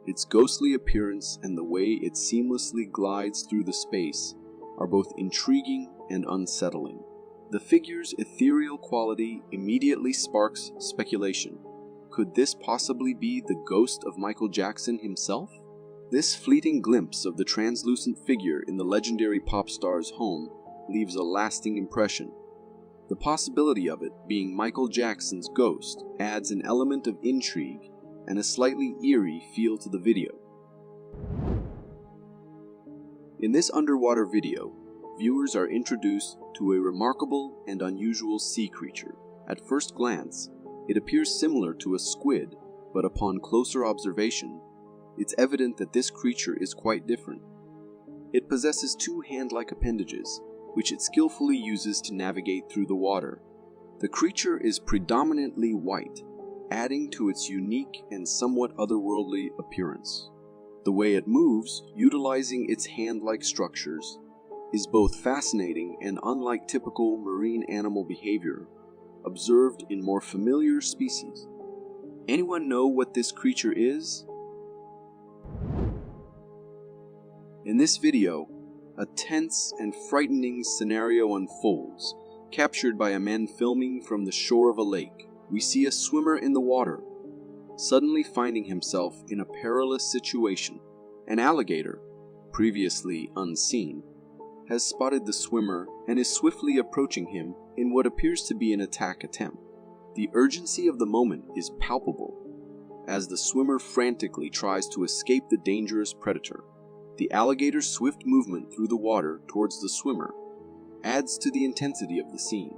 Its ghostly appearance and the way it seamlessly glides through the space are both intriguing and unsettling. The figure's ethereal quality immediately sparks speculation. Could this possibly be the ghost of Michael Jackson himself? This fleeting glimpse of the translucent figure in the legendary pop star's home leaves a lasting impression. The possibility of it being Michael Jackson's ghost adds an element of intrigue and a slightly eerie feel to the video. In this underwater video, viewers are introduced to a remarkable and unusual sea creature. At first glance, it appears similar to a squid, but upon closer observation, it's evident that this creature is quite different. It possesses 2 hand-like appendages, which it skillfully uses to navigate through the water. The creature is predominantly white, adding to its unique and somewhat otherworldly appearance. The way it moves, utilizing its hand-like structures, is both fascinating and unlike typical marine animal behavior observed in more familiar species. Anyone know what this creature is? In this video, a tense and frightening scenario unfolds, captured by a man filming from the shore of a lake. We see a swimmer in the water, suddenly finding himself in a perilous situation. An alligator, previously unseen, has spotted the swimmer and is swiftly approaching him in what appears to be an attack attempt. The urgency of the moment is palpable, as the swimmer frantically tries to escape the dangerous predator. The alligator's swift movement through the water towards the swimmer adds to the intensity of the scene.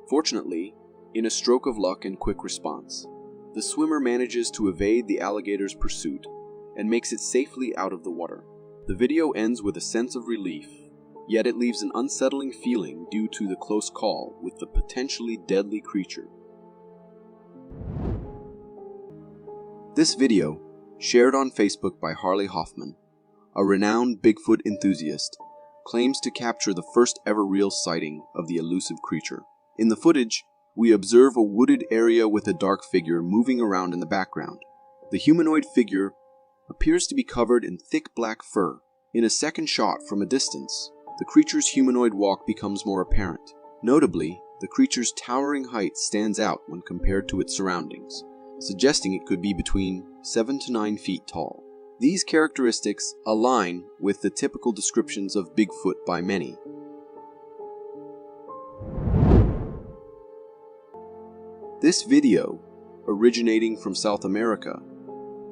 Fortunately, in a stroke of luck and quick response, the swimmer manages to evade the alligator's pursuit and makes it safely out of the water. The video ends with a sense of relief, yet it leaves an unsettling feeling due to the close call with the potentially deadly creature. This video, shared on Facebook by Harley Hoffman, a renowned Bigfoot enthusiast, claims to capture the first ever real sighting of the elusive creature. In the footage, we observe a wooded area with a dark figure moving around in the background. The humanoid figure appears to be covered in thick black fur. In a second shot from a distance, the creature's humanoid walk becomes more apparent. Notably, the creature's towering height stands out when compared to its surroundings, suggesting it could be between 7 to 9 feet tall. These characteristics align with the typical descriptions of Bigfoot by many. This video, originating from South America,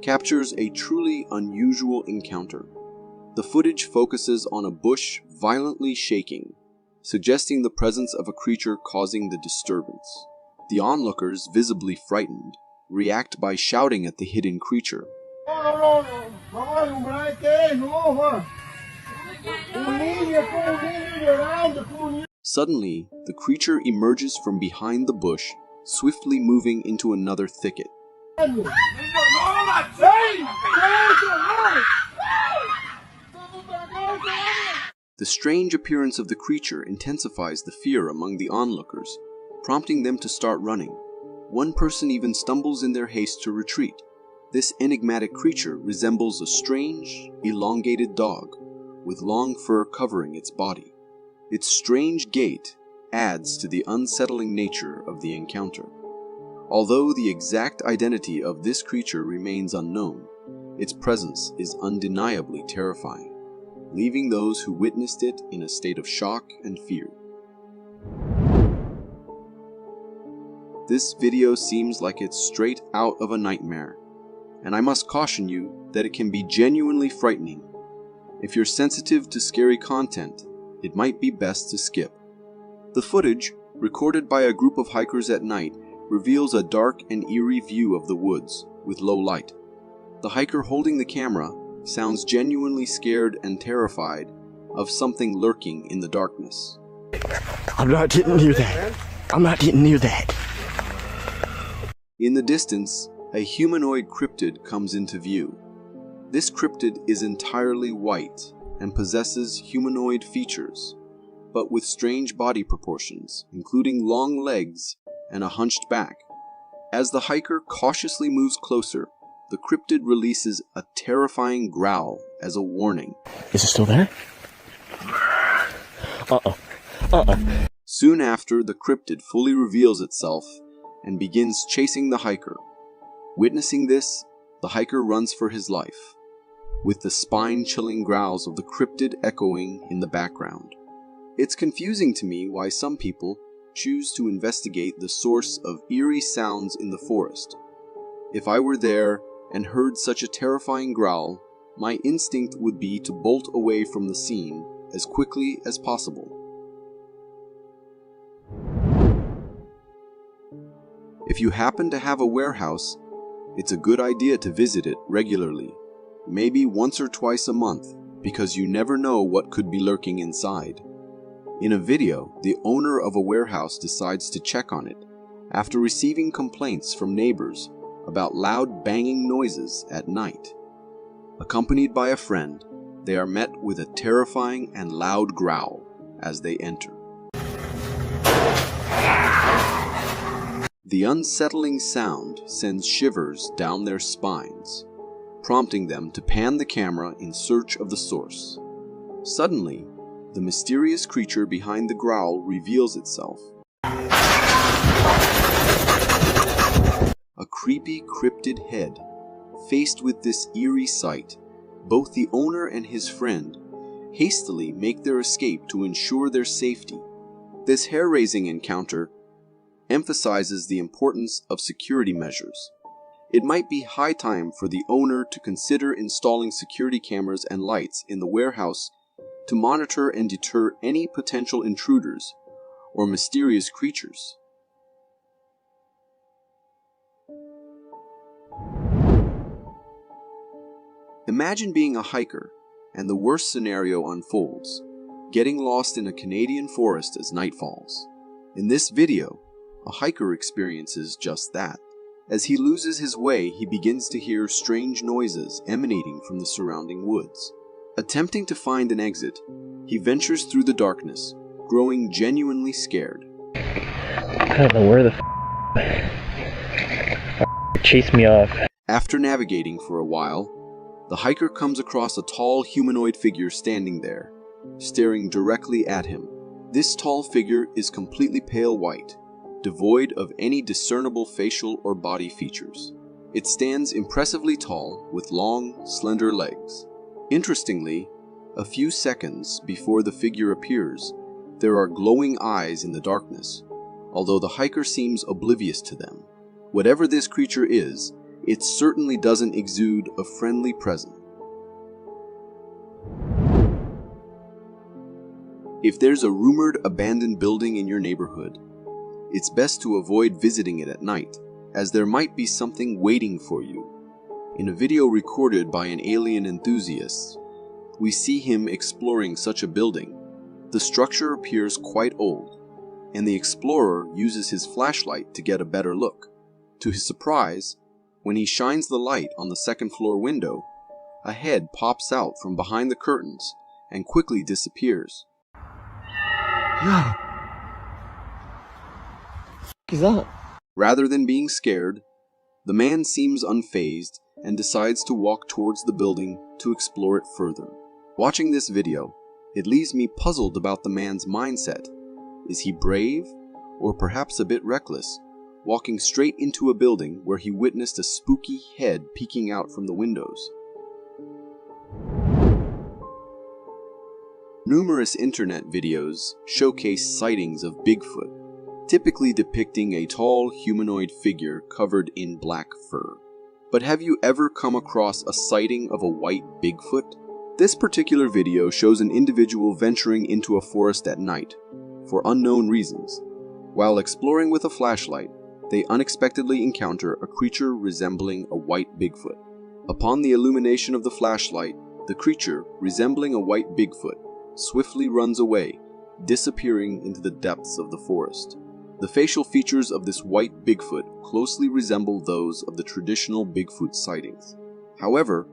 captures a truly unusual encounter. The footage focuses on a bush violently shaking, suggesting the presence of a creature causing the disturbance. The onlookers, visibly frightened, react by shouting at the hidden creature. Suddenly, the creature emerges from behind the bush, swiftly moving into another thicket. The strange appearance of the creature intensifies the fear among the onlookers, prompting them to start running. One person even stumbles in their haste to retreat. This enigmatic creature resembles a strange, elongated dog, with long fur covering its body. Its strange gait adds to the unsettling nature of the encounter. Although the exact identity of this creature remains unknown, its presence is undeniably terrifying, leaving those who witnessed it in a state of shock and fear. This video seems like it's straight out of a nightmare, and I must caution you that it can be genuinely frightening. If you're sensitive to scary content, it might be best to skip. The footage, recorded by a group of hikers at night, reveals a dark and eerie view of the woods with low light. The hiker holding the camera sounds genuinely scared and terrified of something lurking in the darkness. I'm not getting near that. I'm not getting near that. In the distance, a humanoid cryptid comes into view. This cryptid is entirely white and possesses humanoid features, but with strange body proportions, including long legs and a hunched back. As the hiker cautiously moves closer, the cryptid releases a terrifying growl as a warning. Is it still there? Soon after, the cryptid fully reveals itself and begins chasing the hiker. Witnessing this, the hiker runs for his life, with the spine-chilling growls of the cryptid echoing in the background. It's confusing to me why some people choose to investigate the source of eerie sounds in the forest. If I were there and heard such a terrifying growl, my instinct would be to bolt away from the scene as quickly as possible. If you happen to have a warehouse, it's a good idea to visit it regularly, maybe once or twice a month, because you never know what could be lurking inside. In a video, the owner of a warehouse decides to check on it after receiving complaints from neighbors about loud banging noises at night. Accompanied by a friend, they are met with a terrifying and loud growl as they enter. The unsettling sound sends shivers down their spines, prompting them to pan the camera in search of the source. Suddenly, the mysterious creature behind the growl reveals itself. A creepy cryptid head. Faced with this eerie sight, both the owner and his friend hastily make their escape to ensure their safety. This hair-raising encounter emphasizes the importance of security measures. It might be high time for the owner to consider installing security cameras and lights in the warehouse to monitor and deter any potential intruders or mysterious creatures. Imagine being a hiker and the worst scenario unfolds, getting lost in a Canadian forest as night falls. In this video, a hiker experiences just that. As he loses his way, he begins to hear strange noises emanating from the surrounding woods. Attempting to find an exit, he ventures through the darkness, growing genuinely scared. I don't know where the chased me off. After navigating for a while, the hiker comes across a tall humanoid figure standing there, staring directly at him. This tall figure is completely pale white, devoid of any discernible facial or body features. It stands impressively tall with long, slender legs. Interestingly, a few seconds before the figure appears, there are glowing eyes in the darkness, although the hiker seems oblivious to them. Whatever this creature is, it certainly doesn't exude a friendly presence. If there's a rumored abandoned building in your neighborhood, it's best to avoid visiting it at night, as there might be something waiting for you. In a video recorded by an alien enthusiast, we see him exploring such a building. The structure appears quite old, and the explorer uses his flashlight to get a better look. To his surprise, when he shines the light on the second-floor window, a head pops out from behind the curtains and quickly disappears. Yo. Is that? Rather than being scared, the man seems unfazed and decides to walk towards the building to explore it further. Watching this video, it leaves me puzzled about the man's mindset. Is he brave, or perhaps a bit reckless, walking straight into a building where he witnessed a spooky head peeking out from the windows? Numerous internet videos showcase sightings of Bigfoot, typically depicting a tall humanoid figure covered in black fur. But have you ever come across a sighting of a white Bigfoot? This particular video shows an individual venturing into a forest at night, for unknown reasons. While exploring with a flashlight, they unexpectedly encounter a creature resembling a white Bigfoot. Upon the illumination of the flashlight, the creature, resembling a white Bigfoot, swiftly runs away, disappearing into the depths of the forest. The facial features of this white Bigfoot closely resemble those of the traditional Bigfoot sightings. However,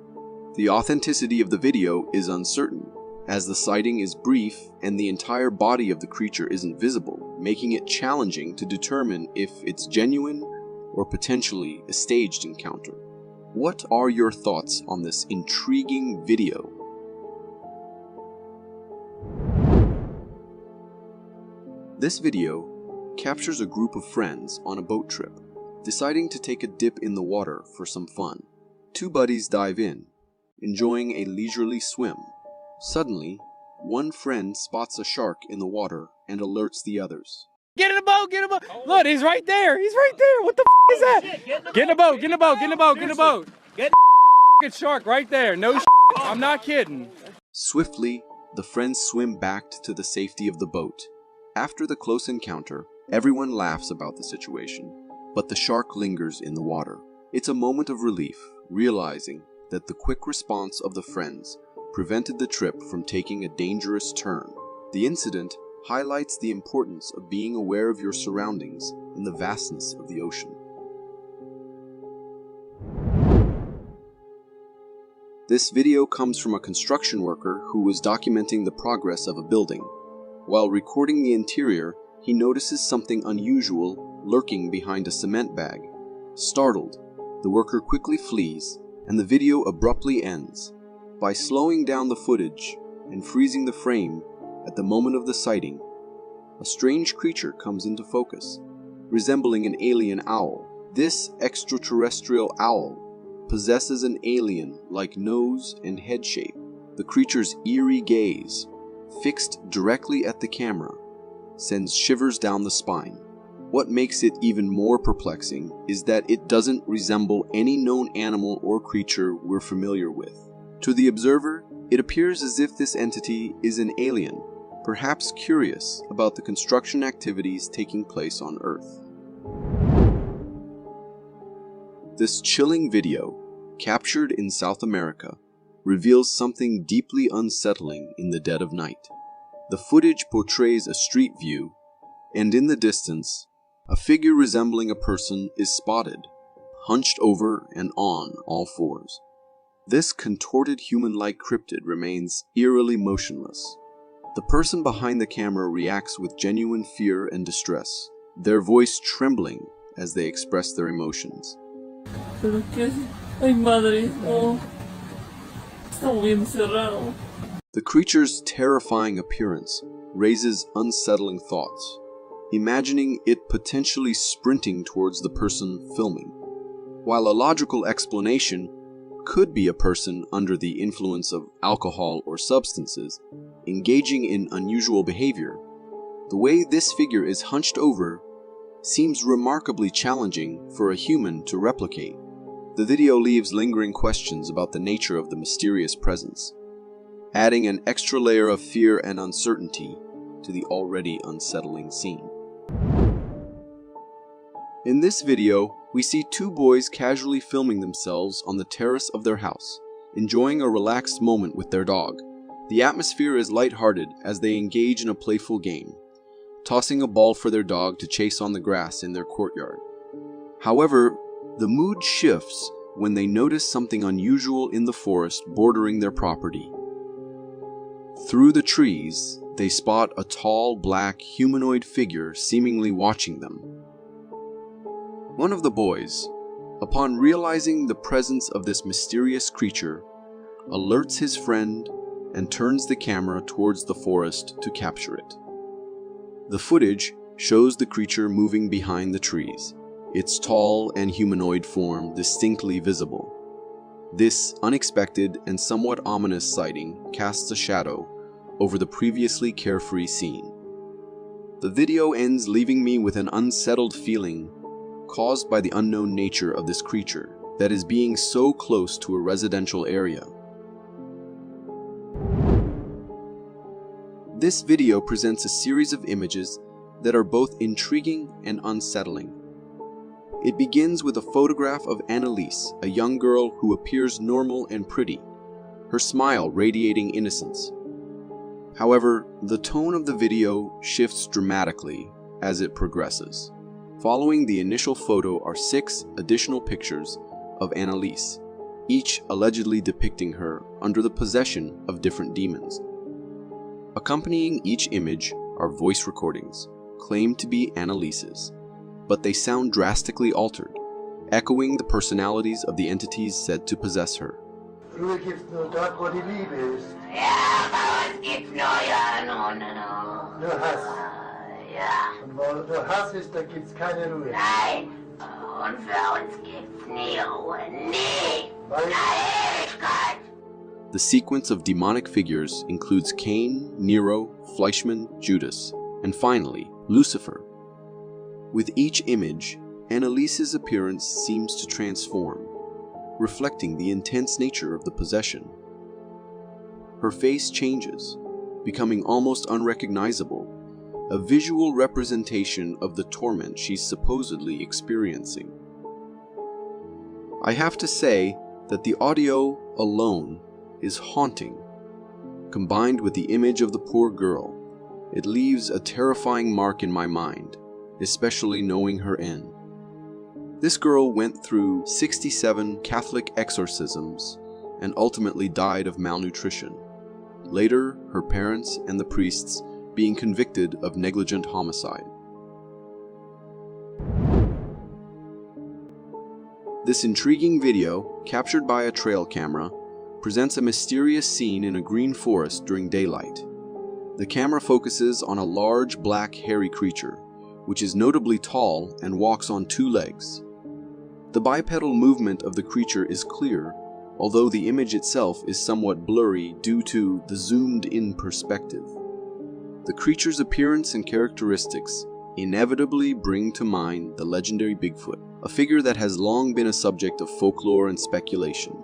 the authenticity of the video is uncertain, as the sighting is brief and the entire body of the creature isn't visible, making it challenging to determine if it's genuine or potentially a staged encounter. What are your thoughts on this intriguing video? This video captures a group of friends on a boat trip, deciding to take a dip in the water for some fun. Two buddies dive in, enjoying a leisurely swim. Suddenly, one friend spots a shark in the water and alerts the others. Get in the boat, get in the boat. Look, he's right there. He's right there. What the is that? Get in the boat, get in the boat, get in the boat, get in the boat. Get the shark right there. No I'm not kidding. Swiftly, the friends swim back to the safety of the boat. After the close encounter, everyone laughs about the situation, but the shark lingers in the water. It's a moment of relief, realizing that the quick response of the friends prevented the trip from taking a dangerous turn. The incident highlights the importance of being aware of your surroundings and the vastness of the ocean. This video comes from a construction worker who was documenting the progress of a building. While recording the interior, he notices something unusual lurking behind a cement bag. Startled, the worker quickly flees, and the video abruptly ends. By slowing down the footage and freezing the frame at the moment of the sighting, a strange creature comes into focus, resembling an alien owl. This extraterrestrial owl possesses an alien-like nose and head shape. The creature's eerie gaze, fixed directly at the camera, sends shivers down the spine. What makes it even more perplexing is that it doesn't resemble any known animal or creature we're familiar with. To the observer, it appears as if this entity is an alien, perhaps curious about the construction activities taking place on Earth. This chilling video, captured in South America, reveals something deeply unsettling in the dead of night. The footage portrays a street view, and in the distance, a figure resembling a person is spotted, hunched over and on all fours. This contorted human-like cryptid remains eerily motionless. The person behind the camera reacts with genuine fear and distress, their voice trembling as they express their emotions. Pero qué, ay madre, no. Está muy encerrado. The creature's terrifying appearance raises unsettling thoughts, imagining it potentially sprinting towards the person filming. While a logical explanation could be a person under the influence of alcohol or substances, engaging in unusual behavior, the way this figure is hunched over seems remarkably challenging for a human to replicate. The video leaves lingering questions about the nature of the mysterious presence, adding an extra layer of fear and uncertainty to the already unsettling scene. In this video, we see two boys casually filming themselves on the terrace of their house, enjoying a relaxed moment with their dog. The atmosphere is lighthearted as they engage in a playful game, tossing a ball for their dog to chase on the grass in their courtyard. However, the mood shifts when they notice something unusual in the forest bordering their property. Through the trees, they spot a tall, black, humanoid figure seemingly watching them. One of the boys, upon realizing the presence of this mysterious creature, alerts his friend and turns the camera towards the forest to capture it. The footage shows the creature moving behind the trees, its tall and humanoid form distinctly visible. This unexpected and somewhat ominous sighting casts a shadow over the previously carefree scene. The video ends leaving me with an unsettled feeling caused by the unknown nature of this creature that is being so close to a residential area. This video presents a series of images that are both intriguing and unsettling. It begins with a photograph of Annalise, a young girl who appears normal and pretty, her smile radiating innocence. However, the tone of the video shifts dramatically as it progresses. Following the initial photo are 6 additional pictures of Annalise, each allegedly depicting her under the possession of different demons. Accompanying each image are voice recordings, claimed to be Annalise's, but they sound drastically altered, echoing the personalities of the entities said to possess her. Früher gibt's nur dort, wo die Liebe ist. Ja, bei uns gibt's nur Nur Hass. Ja. Und wo nur Hass ist, da gibt's keine Ruhe. Nein, und für uns gibt's nie Ruhe. Nie. Ewigkeit. The sequence of demonic figures includes Cain, Nero, Fleischmann, Judas, and finally, Lucifer. With each image, Annalise's appearance seems to transform, reflecting the intense nature of the possession. Her face changes, becoming almost unrecognizable, a visual representation of the torment she's supposedly experiencing. I have to say that the audio alone is haunting. Combined with the image of the poor girl, it leaves a terrifying mark in my mind, especially knowing her end. This girl went through 67 Catholic exorcisms and ultimately died of malnutrition. Later, her parents and the priests being convicted of negligent homicide. This intriguing video, captured by a trail camera, presents a mysterious scene in a green forest during daylight. The camera focuses on a large, black, hairy creature, which is notably tall and walks on 2 legs. The bipedal movement of the creature is clear, although the image itself is somewhat blurry due to the zoomed-in perspective. The creature's appearance and characteristics inevitably bring to mind the legendary Bigfoot, a figure that has long been a subject of folklore and speculation.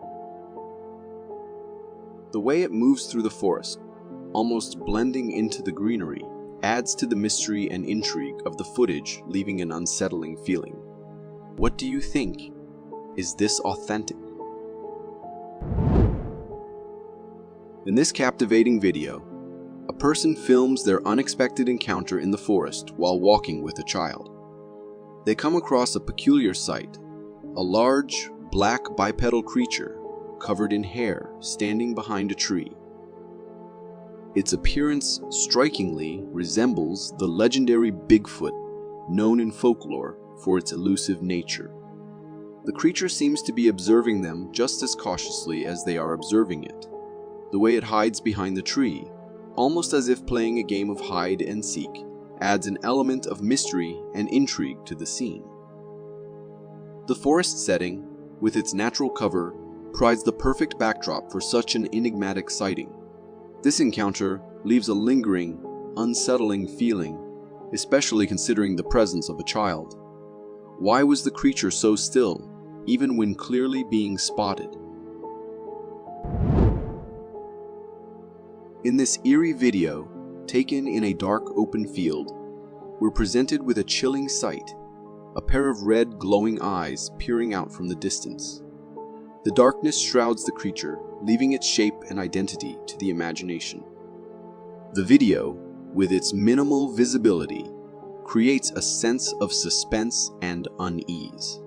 The way it moves through the forest, almost blending into the greenery, adds to the mystery and intrigue of the footage, leaving an unsettling feeling. What do you think? Is this authentic? In this captivating video, a person films their unexpected encounter in the forest while walking with a child. They come across a peculiar sight, a large, black bipedal creature covered in hair standing behind a tree. Its appearance strikingly resembles the legendary Bigfoot, known in folklore for its elusive nature. The creature seems to be observing them just as cautiously as they are observing it. The way it hides behind the tree, almost as if playing a game of hide and seek, adds an element of mystery and intrigue to the scene. The forest setting, with its natural cover, provides the perfect backdrop for such an enigmatic sighting. This encounter leaves a lingering, unsettling feeling, especially considering the presence of a child. Why was the creature so still, even when clearly being spotted. In this eerie video, taken in a dark open field, we're presented with a chilling sight, a pair of red glowing eyes peering out from the distance. The darkness shrouds the creature, leaving its shape and identity to the imagination. The video, with its minimal visibility, creates a sense of suspense and unease.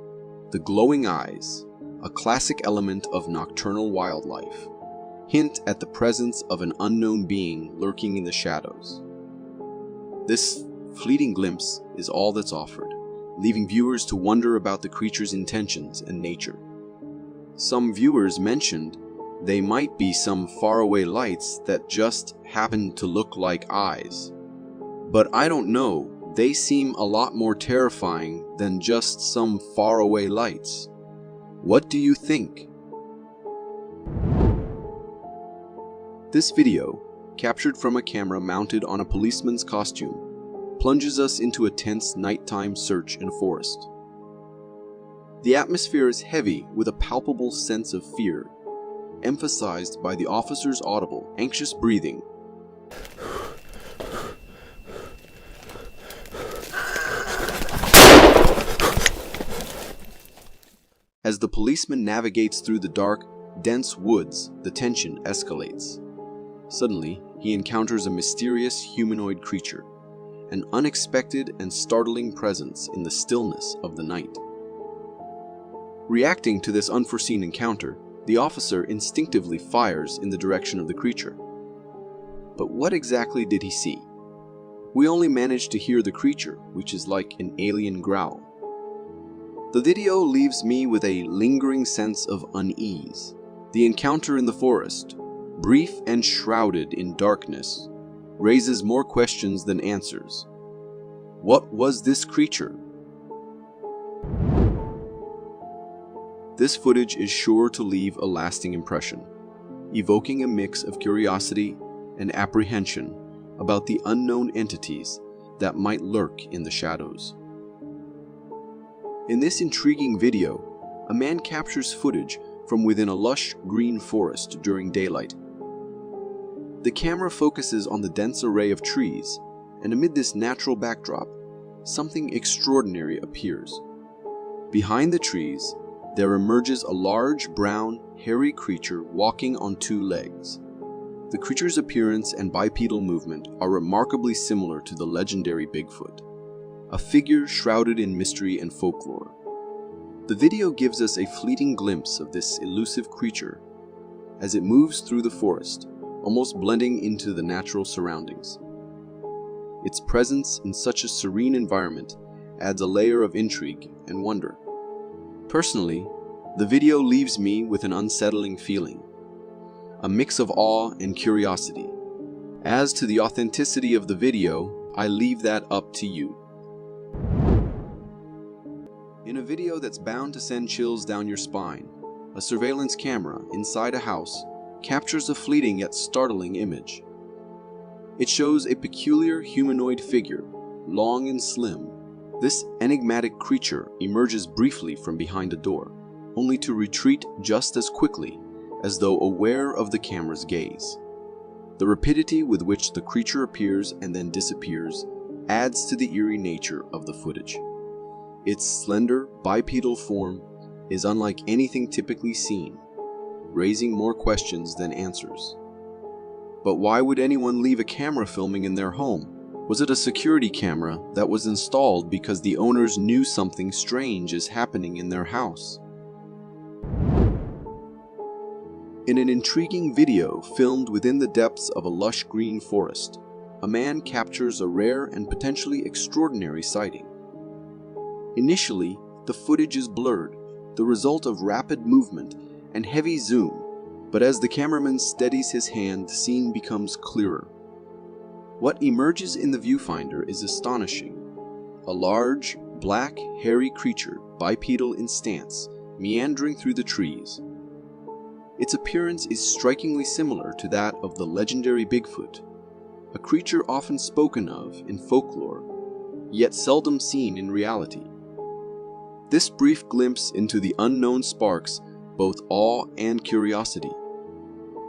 The glowing eyes, a classic element of nocturnal wildlife, hint at the presence of an unknown being lurking in the shadows. This fleeting glimpse is all that's offered, leaving viewers to wonder about the creature's intentions and nature. Some viewers mentioned they might be some faraway lights that just happen to look like eyes. But I don't know, they seem a lot more terrifying than just some faraway lights. What do you think? This video, captured from a camera mounted on a policeman's costume, plunges us into a tense nighttime search in a forest. The atmosphere is heavy with a palpable sense of fear, emphasized by the officer's audible, anxious breathing. As the policeman navigates through the dark, dense woods, the tension escalates. Suddenly, he encounters a mysterious humanoid creature, an unexpected and startling presence in the stillness of the night. Reacting to this unforeseen encounter, the officer instinctively fires in the direction of the creature. But what exactly did he see? We only managed to hear the creature, which is like an alien growl. The video leaves me with a lingering sense of unease. The encounter in the forest, brief and shrouded in darkness, raises more questions than answers. What was this creature? This footage is sure to leave a lasting impression, evoking a mix of curiosity and apprehension about the unknown entities that might lurk in the shadows. In this intriguing video, a man captures footage from within a lush green forest during daylight. The camera focuses on the dense array of trees, and amid this natural backdrop, something extraordinary appears. Behind the trees, there emerges a large, brown, hairy creature walking on two legs. The creature's appearance and bipedal movement are remarkably similar to the legendary Bigfoot, a figure shrouded in mystery and folklore. The video gives us a fleeting glimpse of this elusive creature as it moves through the forest, almost blending into the natural surroundings. Its presence in such a serene environment adds a layer of intrigue and wonder. Personally, the video leaves me with an unsettling feeling, a mix of awe and curiosity. As to the authenticity of the video, I leave that up to you. In a video that's bound to send chills down your spine, a surveillance camera inside a house captures a fleeting yet startling image. It shows a peculiar humanoid figure, long and slim. This enigmatic creature emerges briefly from behind a door, only to retreat just as quickly, as though aware of the camera's gaze. The rapidity with which the creature appears and then disappears adds to the eerie nature of the footage. Its slender, bipedal form is unlike anything typically seen, raising more questions than answers. But why would anyone leave a camera filming in their home? Was it a security camera that was installed because the owners knew something strange is happening in their house? In an intriguing video filmed within the depths of a lush green forest, a man captures a rare and potentially extraordinary sighting. Initially, the footage is blurred, the result of rapid movement and heavy zoom, but as the cameraman steadies his hand, the scene becomes clearer. What emerges in the viewfinder is astonishing. A large, black, hairy creature, bipedal in stance, meandering through the trees. Its appearance is strikingly similar to that of the legendary Bigfoot, a creature often spoken of in folklore, yet seldom seen in reality. This brief glimpse into the unknown sparks both awe and curiosity.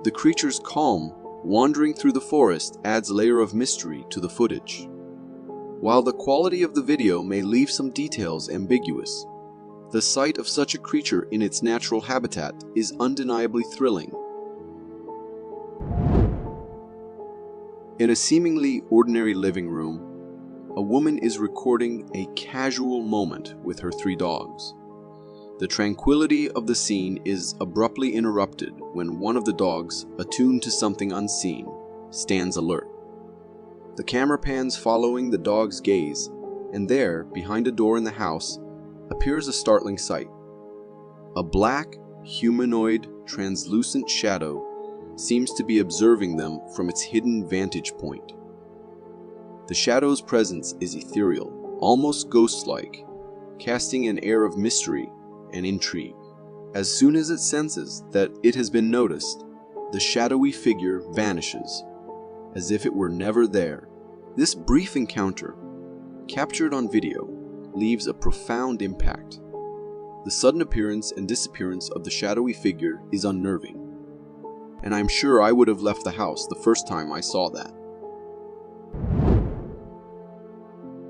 The creature's calm, wandering through the forest, adds a layer of mystery to the footage. While the quality of the video may leave some details ambiguous, the sight of such a creature in its natural habitat is undeniably thrilling. In a seemingly ordinary living room, a woman is recording a casual moment with her 3 dogs. The tranquility of the scene is abruptly interrupted when one of the dogs, attuned to something unseen, stands alert. The camera pans following the dog's gaze, and there, behind a door in the house, appears a startling sight. A black, humanoid, translucent shadow seems to be observing them from its hidden vantage point. The shadow's presence is ethereal, almost ghost-like, casting an air of mystery and intrigue. As soon as it senses that it has been noticed, the shadowy figure vanishes, as if it were never there. This brief encounter, captured on video, leaves a profound impact. The sudden appearance and disappearance of the shadowy figure is unnerving, and I'm sure I would have left the house the first time I saw that.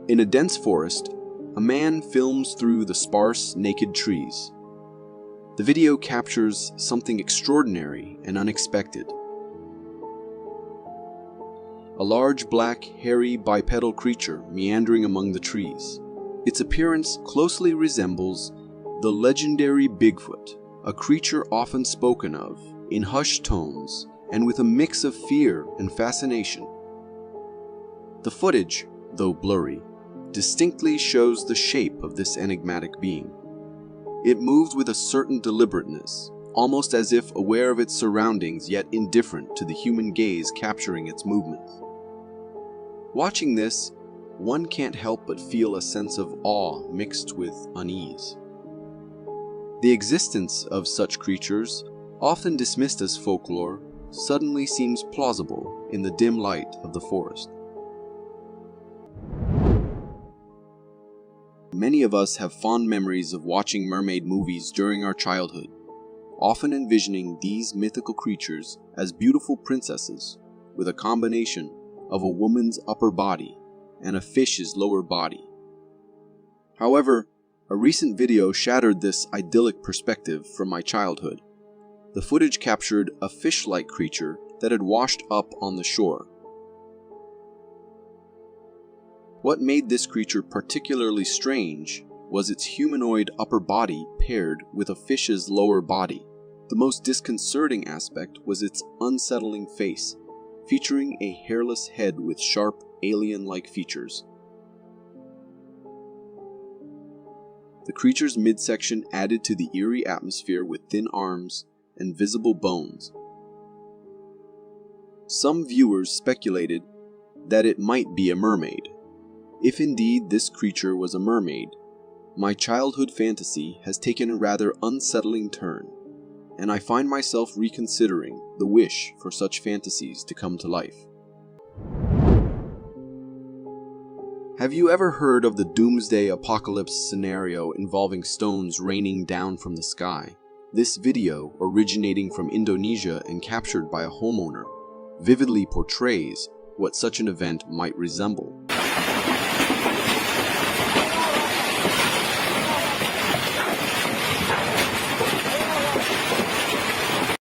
In a dense forest, a man films through the sparse, naked trees. The video captures something extraordinary and unexpected. A large, black, hairy, bipedal creature meandering among the trees. Its appearance closely resembles the legendary Bigfoot, a creature often spoken of in hushed tones and with a mix of fear and fascination. The footage, though blurry, distinctly shows the shape of this enigmatic being. It moved with a certain deliberateness, almost as if aware of its surroundings yet indifferent to the human gaze capturing its movements. Watching this, one can't help but feel a sense of awe mixed with unease. The existence of such creatures, often dismissed as folklore, suddenly seems plausible in the dim light of the forest. Many of us have fond memories of watching mermaid movies during our childhood, often envisioning these mythical creatures as beautiful princesses with a combination of a woman's upper body and a fish's lower body. However, a recent video shattered this idyllic perspective from my childhood. The footage captured a fish-like creature that had washed up on the shore. What made this creature particularly strange was its humanoid upper body paired with a fish's lower body. The most disconcerting aspect was its unsettling face, featuring a hairless head with sharp, alien-like features. The creature's midsection added to the eerie atmosphere with thin arms and visible bones. Some viewers speculated that it might be a mermaid. If indeed this creature was a mermaid, my childhood fantasy has taken a rather unsettling turn, and I find myself reconsidering the wish for such fantasies to come to life. Have you ever heard of the doomsday apocalypse scenario involving stones raining down from the sky? This video, originating from Indonesia and captured by a homeowner, vividly portrays what such an event might resemble.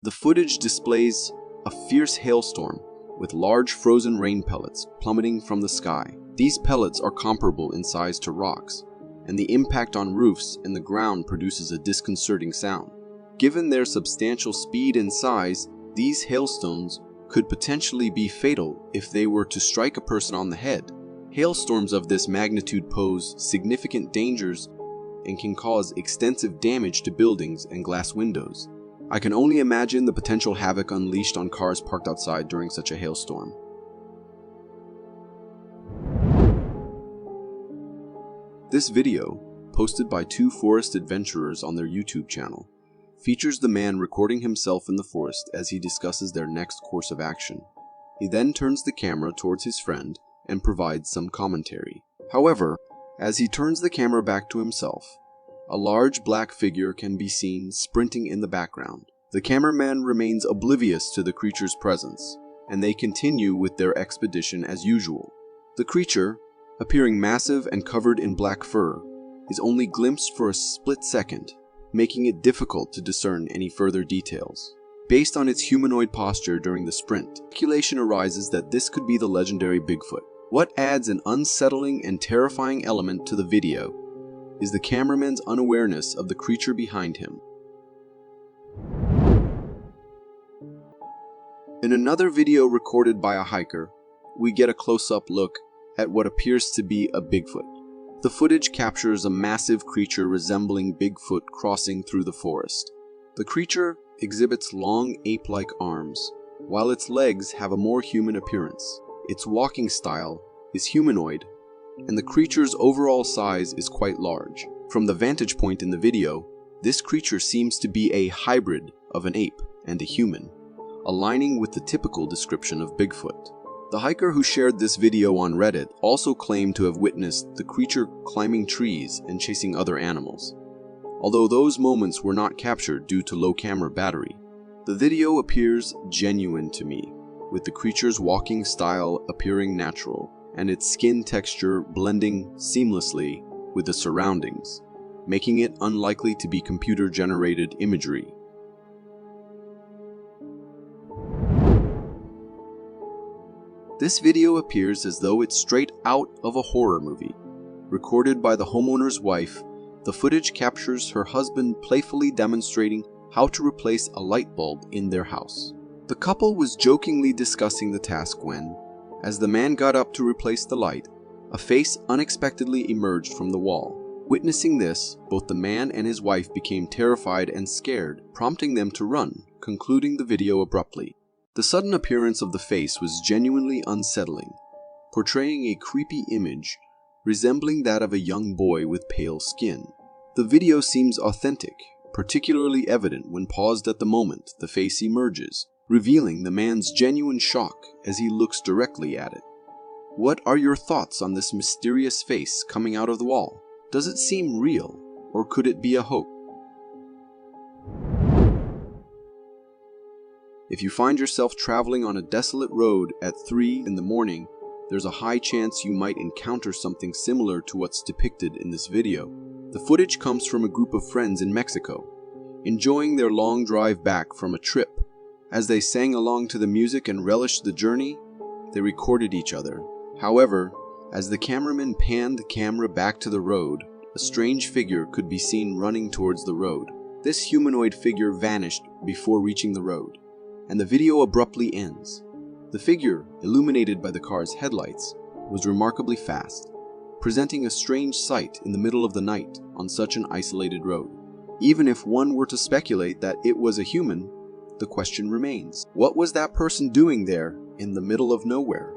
The footage displays a fierce hailstorm with large frozen rain pellets plummeting from the sky. These pellets are comparable in size to rocks, and the impact on roofs and the ground produces a disconcerting sound. Given their substantial speed and size, these hailstones could potentially be fatal if they were to strike a person on the head. Hailstorms of this magnitude pose significant dangers and can cause extensive damage to buildings and glass windows. I can only imagine the potential havoc unleashed on cars parked outside during such a hailstorm. This video, posted by 2 forest adventurers on their YouTube channel, features the man recording himself in the forest as he discusses their next course of action. He then turns the camera towards his friend and provides some commentary. However, as he turns the camera back to himself, A large black figure can be seen sprinting in the background. The cameraman remains oblivious to the creature's presence, and they continue with their expedition as usual. The creature, appearing massive and covered in black fur, is only glimpsed for a split second, making it difficult to discern any further details. Based on its humanoid posture during the sprint, speculation arises that this could be the legendary Bigfoot. What adds an unsettling and terrifying element to the video is the cameraman's unawareness of the creature behind him. In another video recorded by a hiker, we get a close-up look at what appears to be a Bigfoot. The footage captures a massive creature resembling Bigfoot crossing through the forest. The creature exhibits long ape-like arms, while its legs have a more human appearance. Its walking style is humanoid, and the creature's overall size is quite large. From the vantage point in the video, this creature seems to be a hybrid of an ape and a human, aligning with the typical description of Bigfoot. The hiker who shared this video on Reddit also claimed to have witnessed the creature climbing trees and chasing other animals. Although those moments were not captured due to low camera battery, the video appears genuine to me, with the creature's walking style appearing natural and its skin texture blending seamlessly with the surroundings, making it unlikely to be computer-generated imagery. This video appears as though it's straight out of a horror movie. Recorded by the homeowner's wife, the footage captures her husband playfully demonstrating how to replace a light bulb in their house. The couple was jokingly discussing the task when, as the man got up to replace the light, a face unexpectedly emerged from the wall. Witnessing this, both the man and his wife became terrified and scared, prompting them to run, concluding the video abruptly. The sudden appearance of the face was genuinely unsettling, portraying a creepy image resembling that of a young boy with pale skin. The video seems authentic, particularly evident when paused at the moment the face emerges, revealing the man's genuine shock as he looks directly at it. What are your thoughts on this mysterious face coming out of the wall? Does it seem real, or could it be a hoax? If you find yourself traveling on a desolate road at 3 in the morning, there's a high chance you might encounter something similar to what's depicted in this video. The footage comes from a group of friends in Mexico, enjoying their long drive back from a trip. As they sang along to the music and relished the journey, they recorded each other. However, as the cameraman panned the camera back to the road, a strange figure could be seen running towards the road. This humanoid figure vanished before reaching the road, and the video abruptly ends. The figure, illuminated by the car's headlights, was remarkably fast, presenting a strange sight in the middle of the night on such an isolated road. Even if one were to speculate that it was a human, the question remains, what was that person doing there in the middle of nowhere?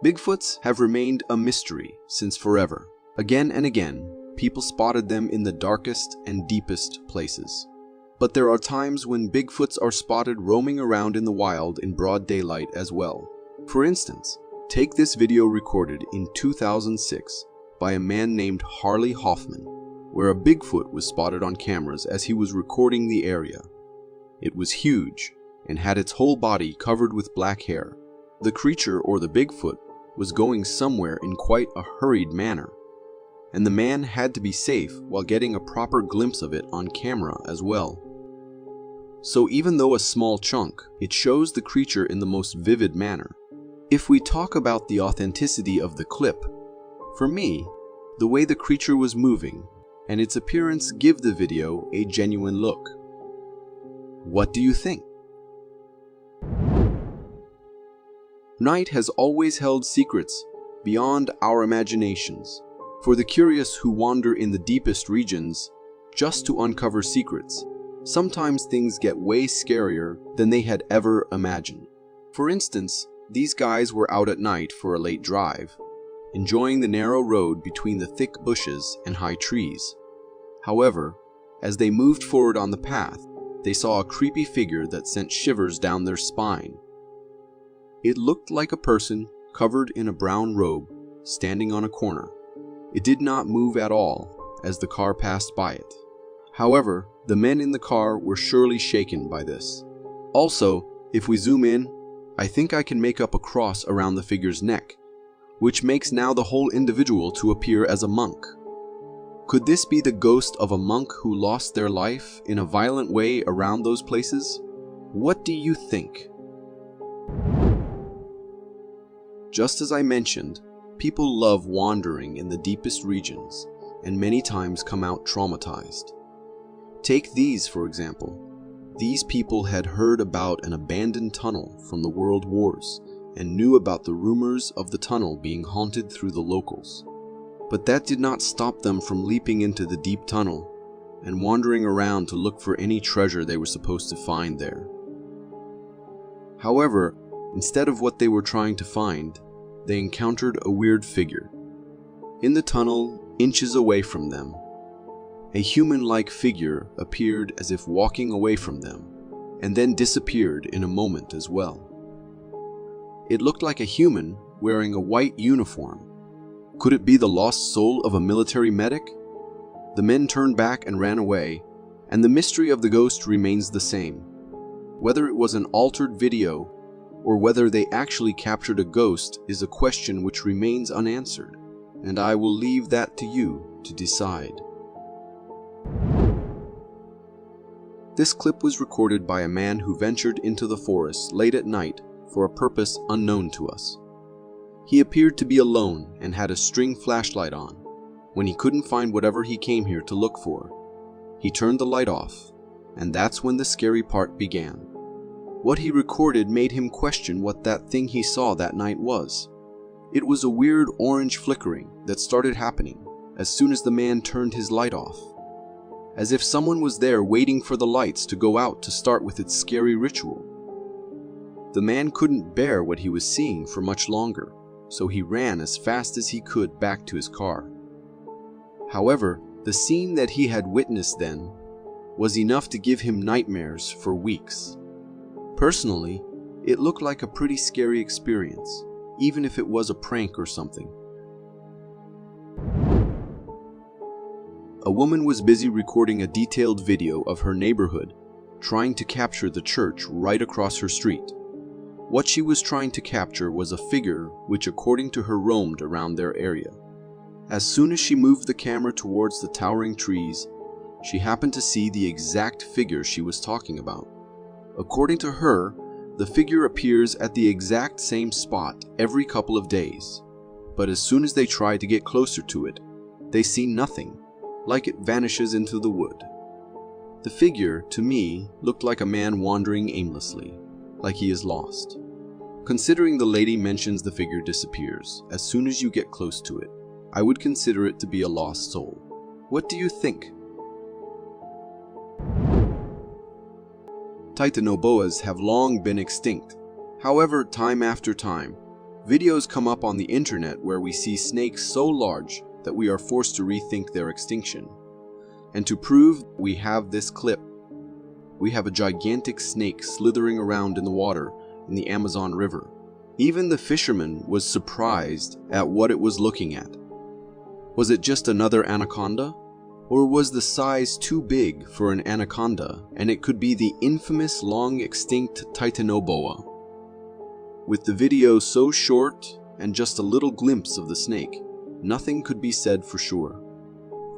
Bigfoots have remained a mystery since forever. Again and again, people spotted them in the darkest and deepest places. But there are times when Bigfoots are spotted roaming around in the wild in broad daylight as well. For instance, take this video recorded in 2006 by a man named Harley Hoffman, where a Bigfoot was spotted on cameras as he was recording the area. It was huge and had its whole body covered with black hair. The creature, or the Bigfoot, was going somewhere in quite a hurried manner, and the man had to be safe while getting a proper glimpse of it on camera as well. So even though a small chunk, it shows the creature in the most vivid manner. If we talk about the authenticity of the clip, for me, the way the creature was moving and its appearance give the video a genuine look. What do you think? Night has always held secrets beyond our imaginations. For the curious who wander in the deepest regions just to uncover secrets, sometimes things get way scarier than they had ever imagined. For instance, these guys were out at night for a late drive, enjoying the narrow road between the thick bushes and high trees. However, as they moved forward on the path, they saw a creepy figure that sent shivers down their spine. It looked like a person covered in a brown robe, standing on a corner. It did not move at all as the car passed by it. However, the men in the car were surely shaken by this. Also, if we zoom in, I think I can make up a cross around the figure's neck, which makes now the whole individual to appear as a monk. Could this be the ghost of a monk who lost their life in a violent way around those places? What do you think? Just as I mentioned, people love wandering in the deepest regions and many times come out traumatized. Take these, for example. These people had heard about an abandoned tunnel from the World Wars and knew about the rumors of the tunnel being haunted through the locals. But that did not stop them from leaping into the deep tunnel and wandering around to look for any treasure they were supposed to find there. However, instead of what they were trying to find, they encountered a weird figure. In the tunnel, inches away from them, a human-like figure appeared as if walking away from them, and then disappeared in a moment as well. It looked like a human wearing a white uniform. Could it be the lost soul of a military medic? The men turned back and ran away, and the mystery of the ghost remains the same. Whether it was an altered video or whether they actually captured a ghost is a question which remains unanswered, and I will leave that to you to decide. This clip was recorded by a man who ventured into the forest late at night for a purpose unknown to us. He appeared to be alone and had a string flashlight on. When he couldn't find whatever he came here to look for, he turned the light off, and that's when the scary part began. What he recorded made him question what that thing he saw that night was. It was a weird orange flickering that started happening as soon as the man turned his light off, as if someone was there waiting for the lights to go out to start with its scary ritual. The man couldn't bear what he was seeing for much longer, so he ran as fast as he could back to his car. However, the scene that he had witnessed then was enough to give him nightmares for weeks. Personally, it looked like a pretty scary experience, even if it was a prank or something. A woman was busy recording a detailed video of her neighborhood, trying to capture the church right across her street. What she was trying to capture was a figure which, according to her, roamed around their area. As soon as she moved the camera towards the towering trees, she happened to see the exact figure she was talking about. According to her, the figure appears at the exact same spot every couple of days, but as soon as they try to get closer to it, they see nothing, like it vanishes into the wood. The figure, to me, looked like a man wandering aimlessly, like he is lost. Considering the lady mentions the figure disappears as soon as you get close to it, I would consider it to be a lost soul. What do you think? Titanoboas have long been extinct. However, time after time, videos come up on the internet where we see snakes so large that we are forced to rethink their extinction. And to prove, we have this clip. We have a gigantic snake slithering around in the water in the Amazon River. Even the fisherman was surprised at what it was looking at. Was it just another anaconda? Or was the size too big for an anaconda and it could be the infamous long extinct Titanoboa? With the video so short and just a little glimpse of the snake, nothing could be said for sure.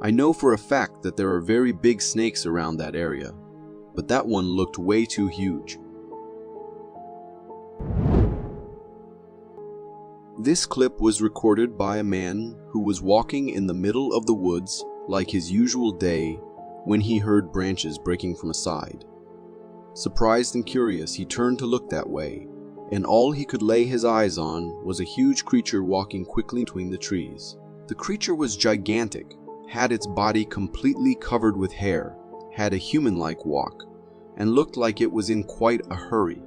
I know for a fact that there are very big snakes around that area, but that one looked way too huge. This clip was recorded by a man who was walking in the middle of the woods like his usual day when he heard branches breaking from a side. Surprised and curious, he turned to look that way, and all he could lay his eyes on was a huge creature walking quickly between the trees. The creature was gigantic, had its body completely covered with hair, had a human-like walk, and looked like it was in quite a hurry.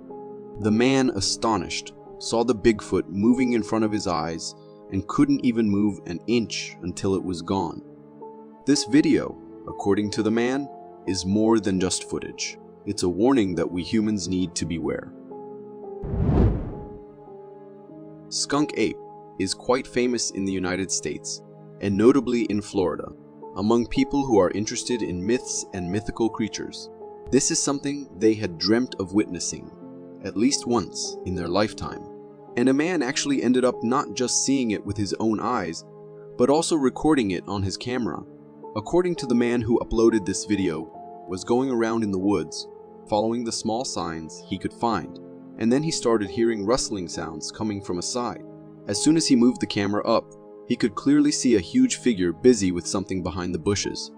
The man, astonished, saw the Bigfoot moving in front of his eyes and couldn't even move an inch until it was gone. This video, according to the man, is more than just footage. It's a warning that we humans need to beware. Skunk ape. is quite famous in the United States, and notably in Florida, among people who are interested in myths and mythical creatures. This is something they had dreamt of witnessing, at least once in their lifetime. And a man actually ended up not just seeing it with his own eyes, but also recording it on his camera. According to the man who uploaded this video, was going around in the woods, following the small signs he could find, and then he started hearing rustling sounds coming from a side. As soon as he moved the camera up, he could clearly see a huge figure busy with something behind the bushes.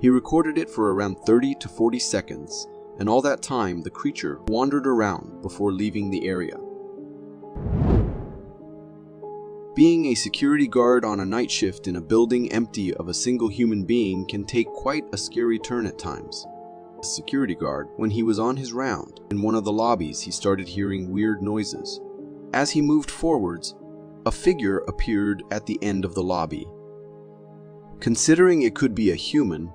He recorded it for around 30 to 40 seconds, and all that time the creature wandered around before leaving the area. Being a security guard on a night shift in a building empty of a single human being can take quite a scary turn at times. A security guard, when he was on his round, in one of the lobbies he started hearing weird noises. As he moved forwards, a figure appeared at the end of the lobby. Considering it could be a human,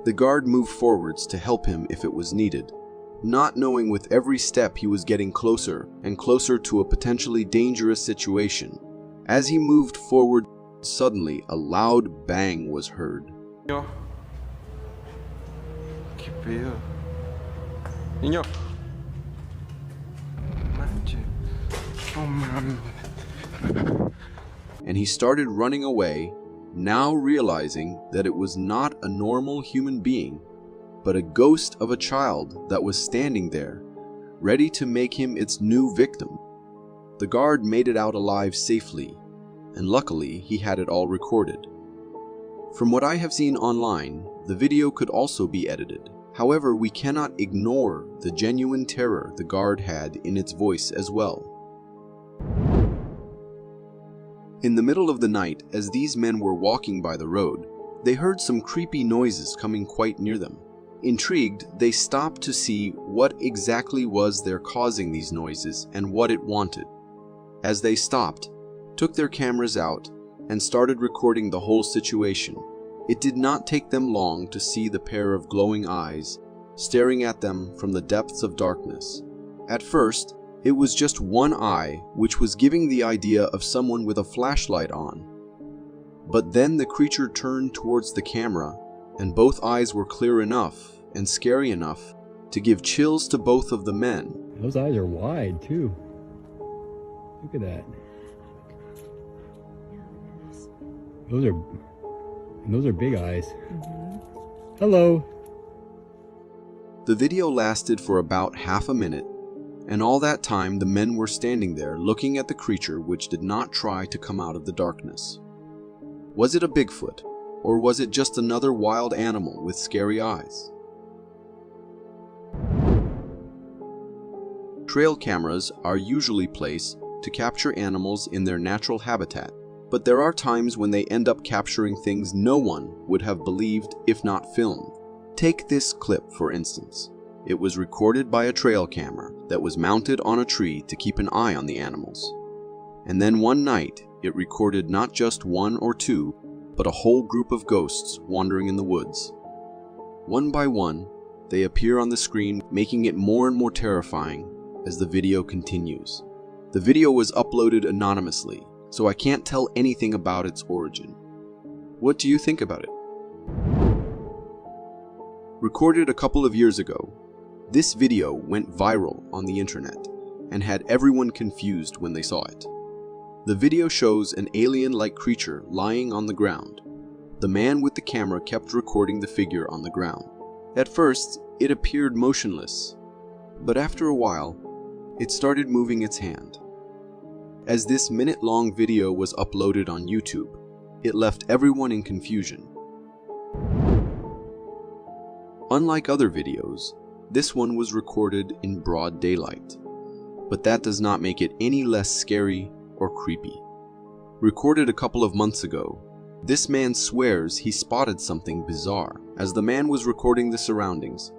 the guard moved forwards to help him if it was needed, not knowing with every step he was getting closer and closer to a potentially dangerous situation. As he moved forward, suddenly a loud bang was heard. Niño. ¿Qué pedo? Niño. Manche. Oh man. And he started running away, now realizing that it was not a normal human being, but a ghost of a child that was standing there, ready to make him its new victim. The guard made it out alive safely, and luckily he had it all recorded. From what I have seen online, the video could also be edited. However, we cannot ignore the genuine terror the guard had in its voice as well. In the middle of the night, as these men were walking by the road, they heard some creepy noises coming quite near them. Intrigued, they stopped to see what exactly was there causing these noises and what it wanted. As they stopped, took their cameras out, and started recording the whole situation. It did not take them long to see the pair of glowing eyes staring at them from the depths of darkness. At first, it was just one eye, which was giving the idea of someone with a flashlight on. But then the creature turned towards the camera, and both eyes were clear enough and scary enough to give chills to both of the men. Those eyes are wide, too. Look at that. Those are big eyes. Hello. The video lasted for about half a minute, and all that time the men were standing there looking at the creature which did not try to come out of the darkness. Was it a Bigfoot, or was it just another wild animal with scary eyes? Trail cameras are usually placed to capture animals in their natural habitat, but there are times when they end up capturing things no one would have believed if not filmed. Take this clip for instance. It was recorded by a trail camera that was mounted on a tree to keep an eye on the animals. And then one night, it recorded not just one or two, but a whole group of ghosts wandering in the woods. One by one, they appear on the screen, making it more and more terrifying as the video continues. The video was uploaded anonymously, so I can't tell anything about its origin. What do you think about it? Recorded a couple of years ago, this video went viral on the internet and had everyone confused when they saw it. The video shows an alien-like creature lying on the ground. The man with the camera kept recording the figure on the ground. At first, it appeared motionless, but after a while, it started moving its hand. As this minute-long video was uploaded on YouTube, it left everyone in confusion. Unlike other videos, this one was recorded in broad daylight, but that does not make it any less scary or creepy. Recorded a couple of months ago, this man swears he spotted something bizarre. As the man was recording the surroundings,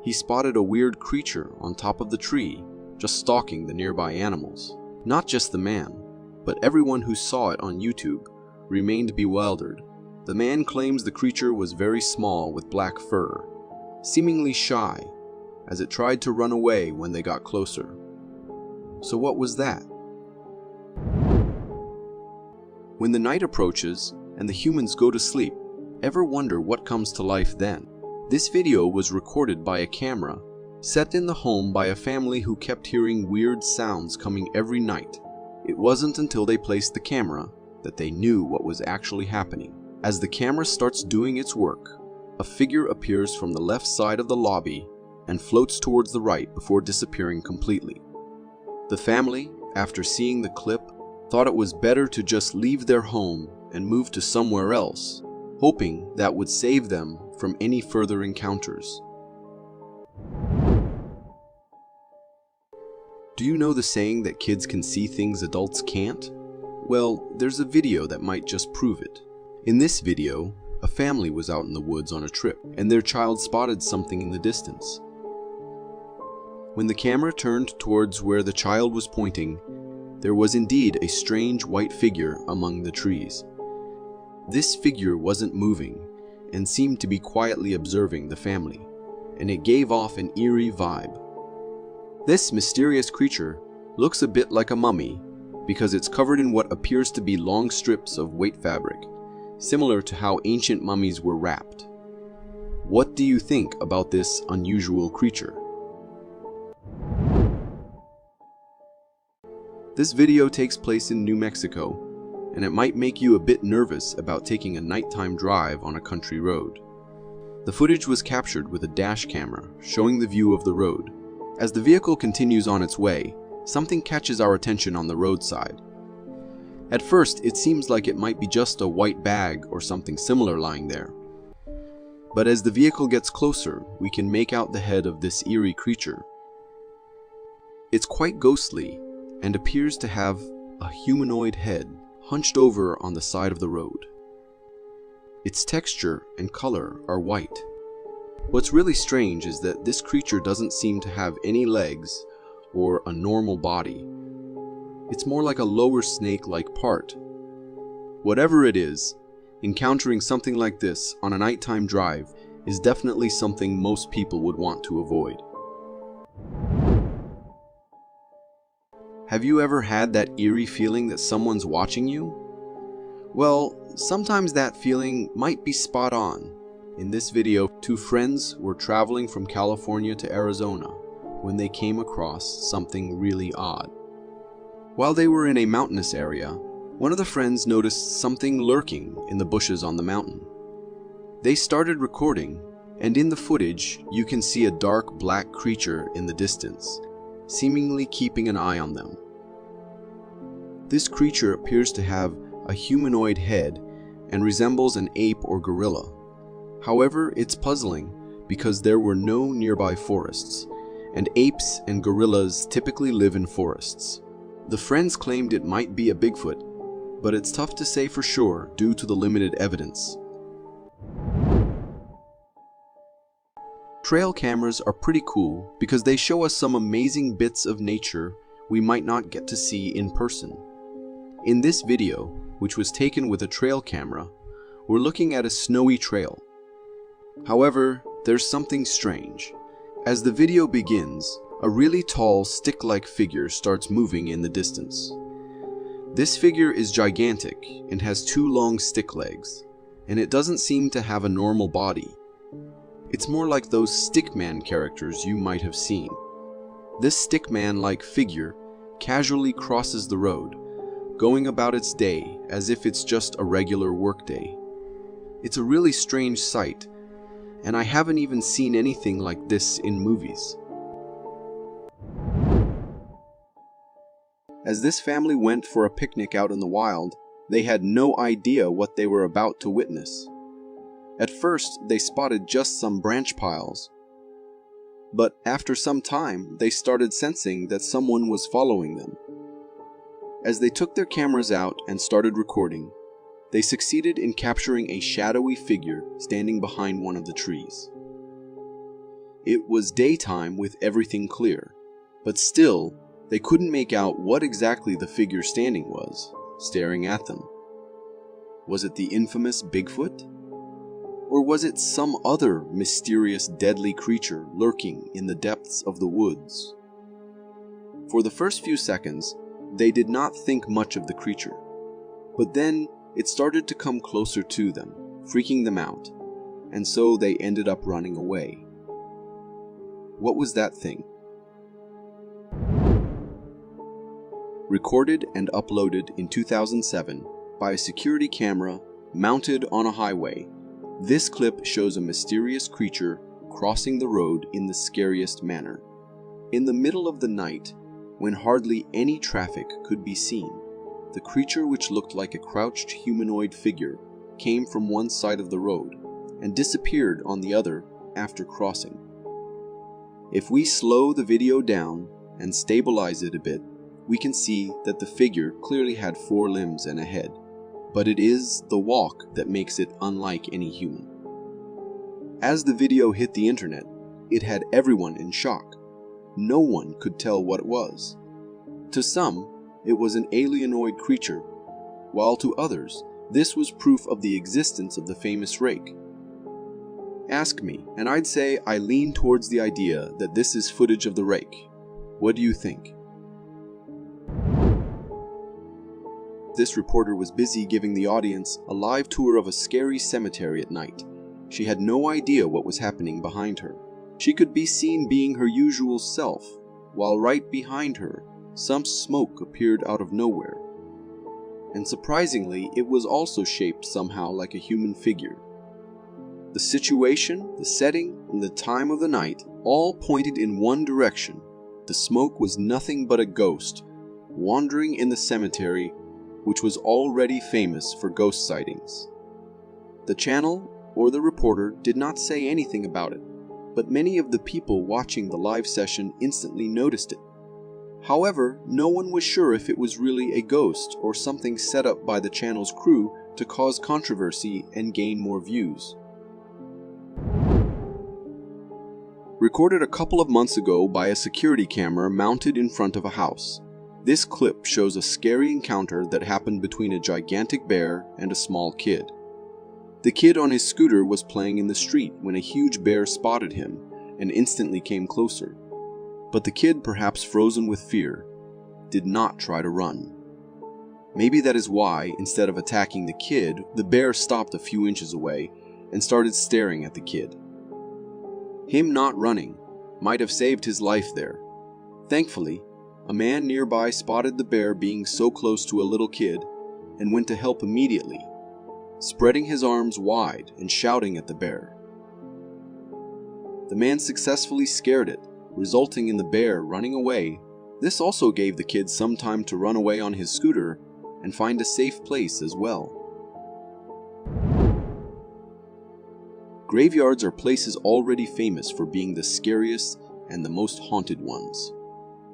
he spotted a weird creature on top of the tree, just stalking the nearby animals. Not just the man, but everyone who saw it on YouTube remained bewildered. The man claims the creature was very small with black fur, seemingly shy, as it tried to run away when they got closer. So what was that? When the night approaches and the humans go to sleep, ever wonder what comes to life then? This video was recorded by a camera set in the home by a family who kept hearing weird sounds coming every night. It wasn't until they placed the camera that they knew what was actually happening. As the camera starts doing its work, a figure appears from the left side of the lobby and floats towards the right before disappearing completely. The family, after seeing the clip, thought it was better to just leave their home and move to somewhere else, hoping that would save them from any further encounters. Do you know the saying that kids can see things adults can't? Well, there's a video that might just prove it. In this video, a family was out in the woods on a trip, and their child spotted something in the distance. When the camera turned towards where the child was pointing, there was indeed a strange white figure among the trees. This figure wasn't moving and seemed to be quietly observing the family, and it gave off an eerie vibe. This mysterious creature looks a bit like a mummy because it's covered in what appears to be long strips of weight fabric, similar to how ancient mummies were wrapped. What do you think about this unusual creature? This video takes place in New Mexico, and it might make you a bit nervous about taking a nighttime drive on a country road. The footage was captured with a dash camera, showing the view of the road. As the vehicle continues on its way, something catches our attention on the roadside. At first, it seems like it might be just a white bag or something similar lying there. But as the vehicle gets closer, we can make out the head of this eerie creature. It's quite ghostly and appears to have a humanoid head hunched over on the side of the road. Its texture and color are white. What's really strange is that this creature doesn't seem to have any legs or a normal body. It's more like a lower snake-like part. Whatever it is, encountering something like this on a nighttime drive is definitely something most people would want to avoid. Have you ever had that eerie feeling that someone's watching you? Well, sometimes that feeling might be spot on. In this video, two friends were traveling from California to Arizona when they came across something really odd. While they were in a mountainous area, one of the friends noticed something lurking in the bushes on the mountain. They started recording, and in the footage, you can see a dark black creature in the distance, seemingly keeping an eye on them. This creature appears to have a humanoid head and resembles an ape or gorilla. However, it's puzzling because there were no nearby forests, and apes and gorillas typically live in forests. The friends claimed it might be a Bigfoot, but it's tough to say for sure due to the limited evidence. Trail cameras are pretty cool because they show us some amazing bits of nature we might not get to see in person. In this video, which was taken with a trail camera, we're looking at a snowy trail. However, there's something strange. As the video begins, a really tall, stick-like figure starts moving in the distance. This figure is gigantic and has two long stick legs, and it doesn't seem to have a normal body. It's more like those stickman characters you might have seen. This stickman-like figure casually crosses the road, going about its day as if it's just a regular workday. It's a really strange sight, and I haven't even seen anything like this in movies. As this family went for a picnic out in the wild, they had no idea what they were about to witness. At first, they spotted just some branch piles, but after some time, they started sensing that someone was following them. As they took their cameras out and started recording, they succeeded in capturing a shadowy figure standing behind one of the trees. It was daytime with everything clear, but still, they couldn't make out what exactly the figure standing was, staring at them. Was it the infamous Bigfoot? Or was it some other mysterious deadly creature lurking in the depths of the woods? For the first few seconds, they did not think much of the creature. But then it started to come closer to them, freaking them out, and so they ended up running away. What was that thing? Recorded and uploaded in 2007 by a security camera mounted on a highway, this clip shows a mysterious creature crossing the road in the scariest manner. In the middle of the night, when hardly any traffic could be seen, the creature, which looked like a crouched humanoid figure, came from one side of the road and disappeared on the other after crossing. If we slow the video down and stabilize it a bit, we can see that the figure clearly had 4 limbs and a head, but it is the walk that makes it unlike any human. As the video hit the internet, it had everyone in shock. No one could tell what it was. To some, it was an alienoid creature, while to others, this was proof of the existence of the famous rake. Ask me, and I'd say I lean towards the idea that this is footage of the rake. What do you think? This reporter was busy giving the audience a live tour of a scary cemetery at night. She had no idea what was happening behind her. She could be seen being her usual self, while right behind her, some smoke appeared out of nowhere. And surprisingly, it was also shaped somehow like a human figure. The situation, the setting, and the time of the night all pointed in one direction. The smoke was nothing but a ghost, wandering in the cemetery, which was already famous for ghost sightings. The channel or the reporter did not say anything about it, but many of the people watching the live session instantly noticed it. However, no one was sure if it was really a ghost or something set up by the channel's crew to cause controversy and gain more views. Recorded a couple of months ago by a security camera mounted in front of a house, this clip shows a scary encounter that happened between a gigantic bear and a small kid. The kid on his scooter was playing in the street when a huge bear spotted him and instantly came closer. But the kid, perhaps frozen with fear, did not try to run. Maybe that is why, instead of attacking the kid, the bear stopped a few inches away and started staring at the kid. Him not running might have saved his life there. Thankfully, a man nearby spotted the bear being so close to a little kid and went to help immediately, spreading his arms wide and shouting at the bear. The man successfully scared it, resulting in the bear running away. This also gave the kid some time to run away on his scooter and find a safe place as well. Graveyards are places already famous for being the scariest and the most haunted ones.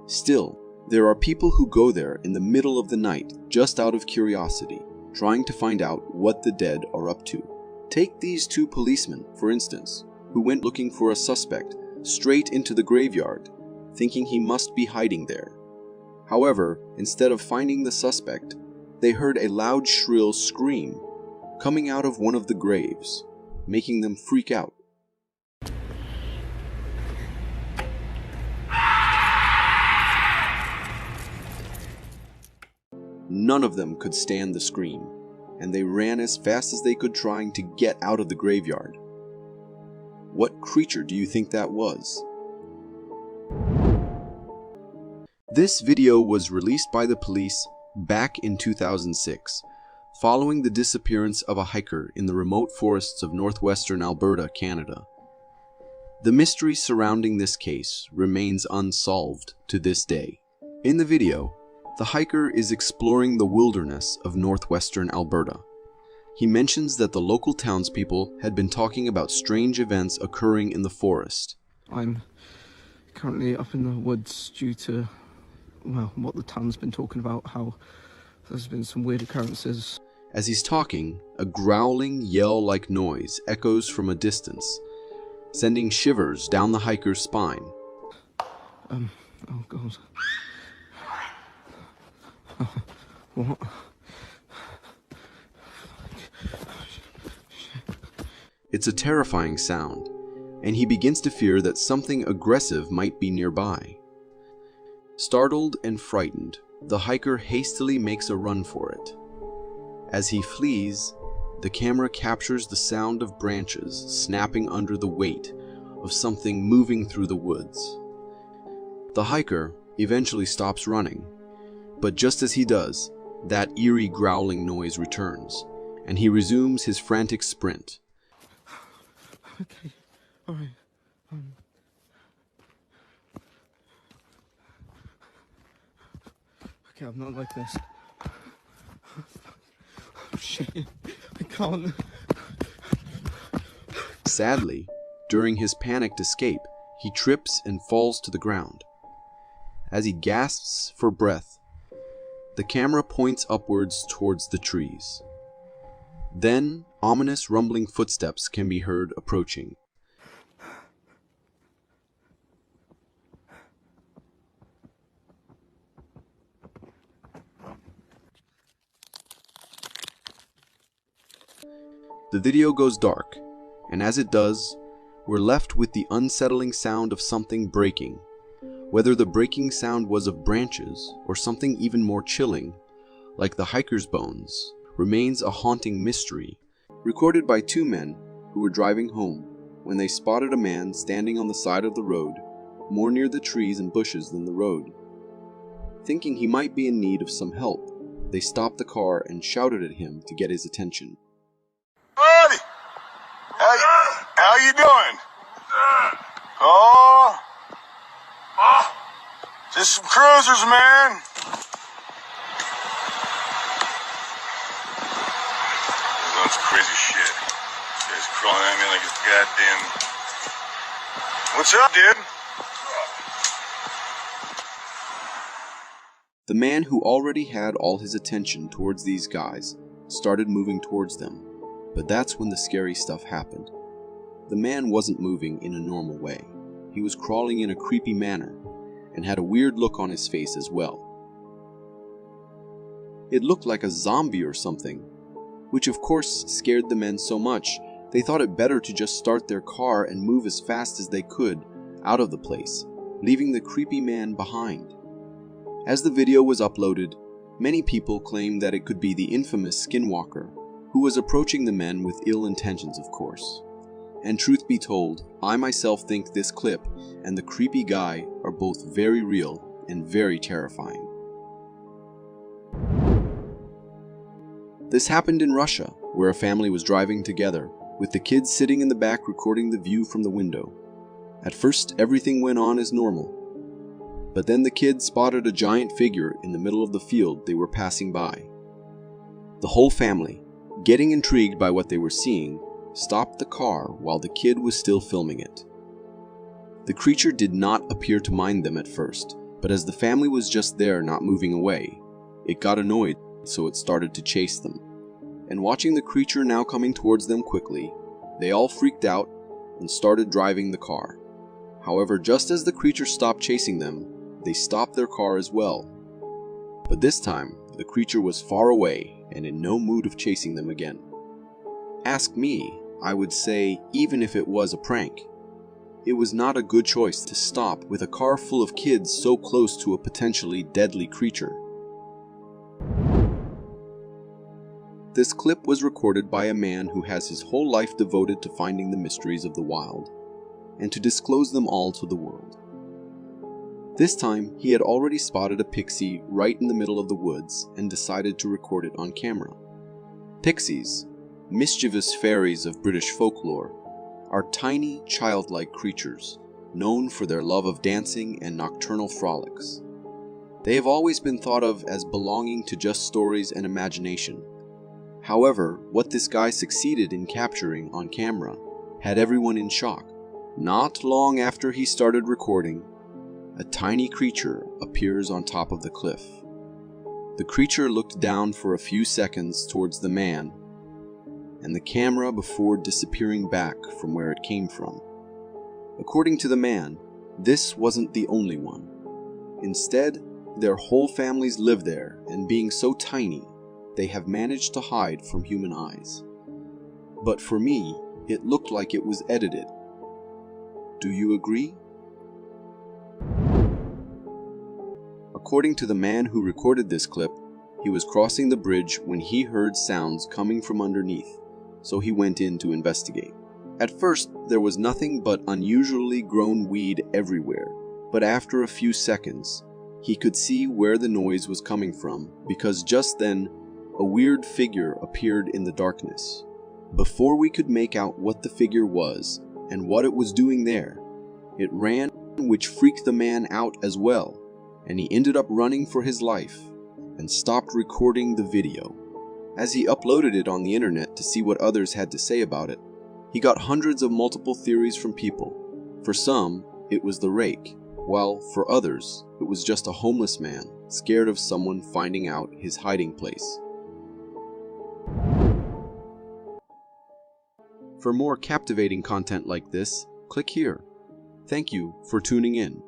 Still, there are people who go there in the middle of the night just out of curiosity, trying to find out what the dead are up to. Take these 2 policemen, for instance, who went looking for a suspect straight into the graveyard, thinking he must be hiding there. However, instead of finding the suspect, they heard a loud, shrill scream coming out of one of the graves, making them freak out. None of them could stand the scream, and they ran as fast as they could, trying to get out of the graveyard. What creature do you think that was? This video was released by the police back in 2006, following the disappearance of a hiker in the remote forests of northwestern Alberta, Canada. The mystery surrounding this case remains unsolved to this day. In the video, the hiker is exploring the wilderness of northwestern Alberta. He mentions that the local townspeople had been talking about strange events occurring in the forest. I'm currently up in the woods due to, well, what the town's been talking about, how there's been some weird occurrences. As he's talking, a growling, yell-like noise echoes from a distance, sending shivers down the hiker's spine. Oh God. What? It's a terrifying sound, and he begins to fear that something aggressive might be nearby. Startled and frightened, the hiker hastily makes a run for it. As he flees, the camera captures the sound of branches snapping under the weight of something moving through the woods. The hiker eventually stops running, but just as he does, that eerie growling noise returns, and he resumes his frantic sprint. Okay, alright. Okay, I'm not like this. Oh, shit, I can't. Sadly, during his panicked escape, he trips and falls to the ground. As he gasps for breath, the camera points upwards towards the trees. Then, ominous rumbling footsteps can be heard approaching. The video goes dark, and as it does, we're left with the unsettling sound of something breaking. Whether the breaking sound was of branches or something even more chilling, like the hiker's bones, remains a haunting mystery. Recorded by two men who were driving home when they spotted a man standing on the side of the road, more near the trees and bushes than the road. Thinking he might be in need of some help, they stopped the car and shouted at him to get his attention. Buddy, how you doing? Oh, just some cruisers, man. That's crazy shit. This guy's crawling at me like it's goddamn. What's up, dude? The man, who already had all his attention towards these guys, started moving towards them. But that's when the scary stuff happened. The man wasn't moving in a normal way. He was crawling in a creepy manner and had a weird look on his face as well. It looked like a zombie or something, which of course scared the men so much they thought it better to just start their car and move as fast as they could out of the place, leaving the creepy man behind. As the video was uploaded, many people claimed that it could be the infamous Skinwalker, who was approaching the men with ill intentions, of course. And truth be told, I myself think this clip and the creepy guy are both very real and very terrifying. This happened in Russia, where a family was driving together, with the kids sitting in the back recording the view from the window. At first, everything went on as normal, but then the kids spotted a giant figure in the middle of the field they were passing by. The whole family, getting intrigued by what they were seeing, stopped the car while the kid was still filming it. The creature did not appear to mind them at first, but as the family was just there not moving away, it got annoyed, so it started to chase them. And watching the creature now coming towards them quickly, they all freaked out and started driving the car. However, just as the creature stopped chasing them, they stopped their car as well. But this time, the creature was far away and in no mood of chasing them again. Ask me, I would say, even if it was a prank, it was not a good choice to stop with a car full of kids so close to a potentially deadly creature. This clip was recorded by a man who has his whole life devoted to finding the mysteries of the wild, and to disclose them all to the world. This time, he had already spotted a pixie right in the middle of the woods and decided to record it on camera. Pixies, mischievous fairies of British folklore, are tiny, childlike creatures, known for their love of dancing and nocturnal frolics. They have always been thought of as belonging to just stories and imagination. However, what this guy succeeded in capturing on camera had everyone in shock. Not long after he started recording, a tiny creature appears on top of the cliff. The creature looked down for a few seconds towards the man and the camera before disappearing back from where it came from. According to the man, this wasn't the only one. Instead, their whole families live there, and being so tiny, they have managed to hide from human eyes. But for me, it looked like it was edited. Do you agree? According to the man who recorded this clip, He was crossing the bridge when he heard sounds coming from underneath, so he went in to investigate. At first, there was nothing but unusually grown weed everywhere, but after a few seconds, he could see where the noise was coming from because just then, a weird figure appeared in the darkness. Before we could make out what the figure was and what it was doing there, it ran, which freaked the man out as well, and he ended up running for his life and stopped recording the video. As he uploaded it on the internet to see what others had to say about it, he got hundreds of multiple theories from people. For some, it was the rake, while for others, it was just a homeless man scared of someone finding out his hiding place. For more captivating content like this, click here. Thank you for tuning in.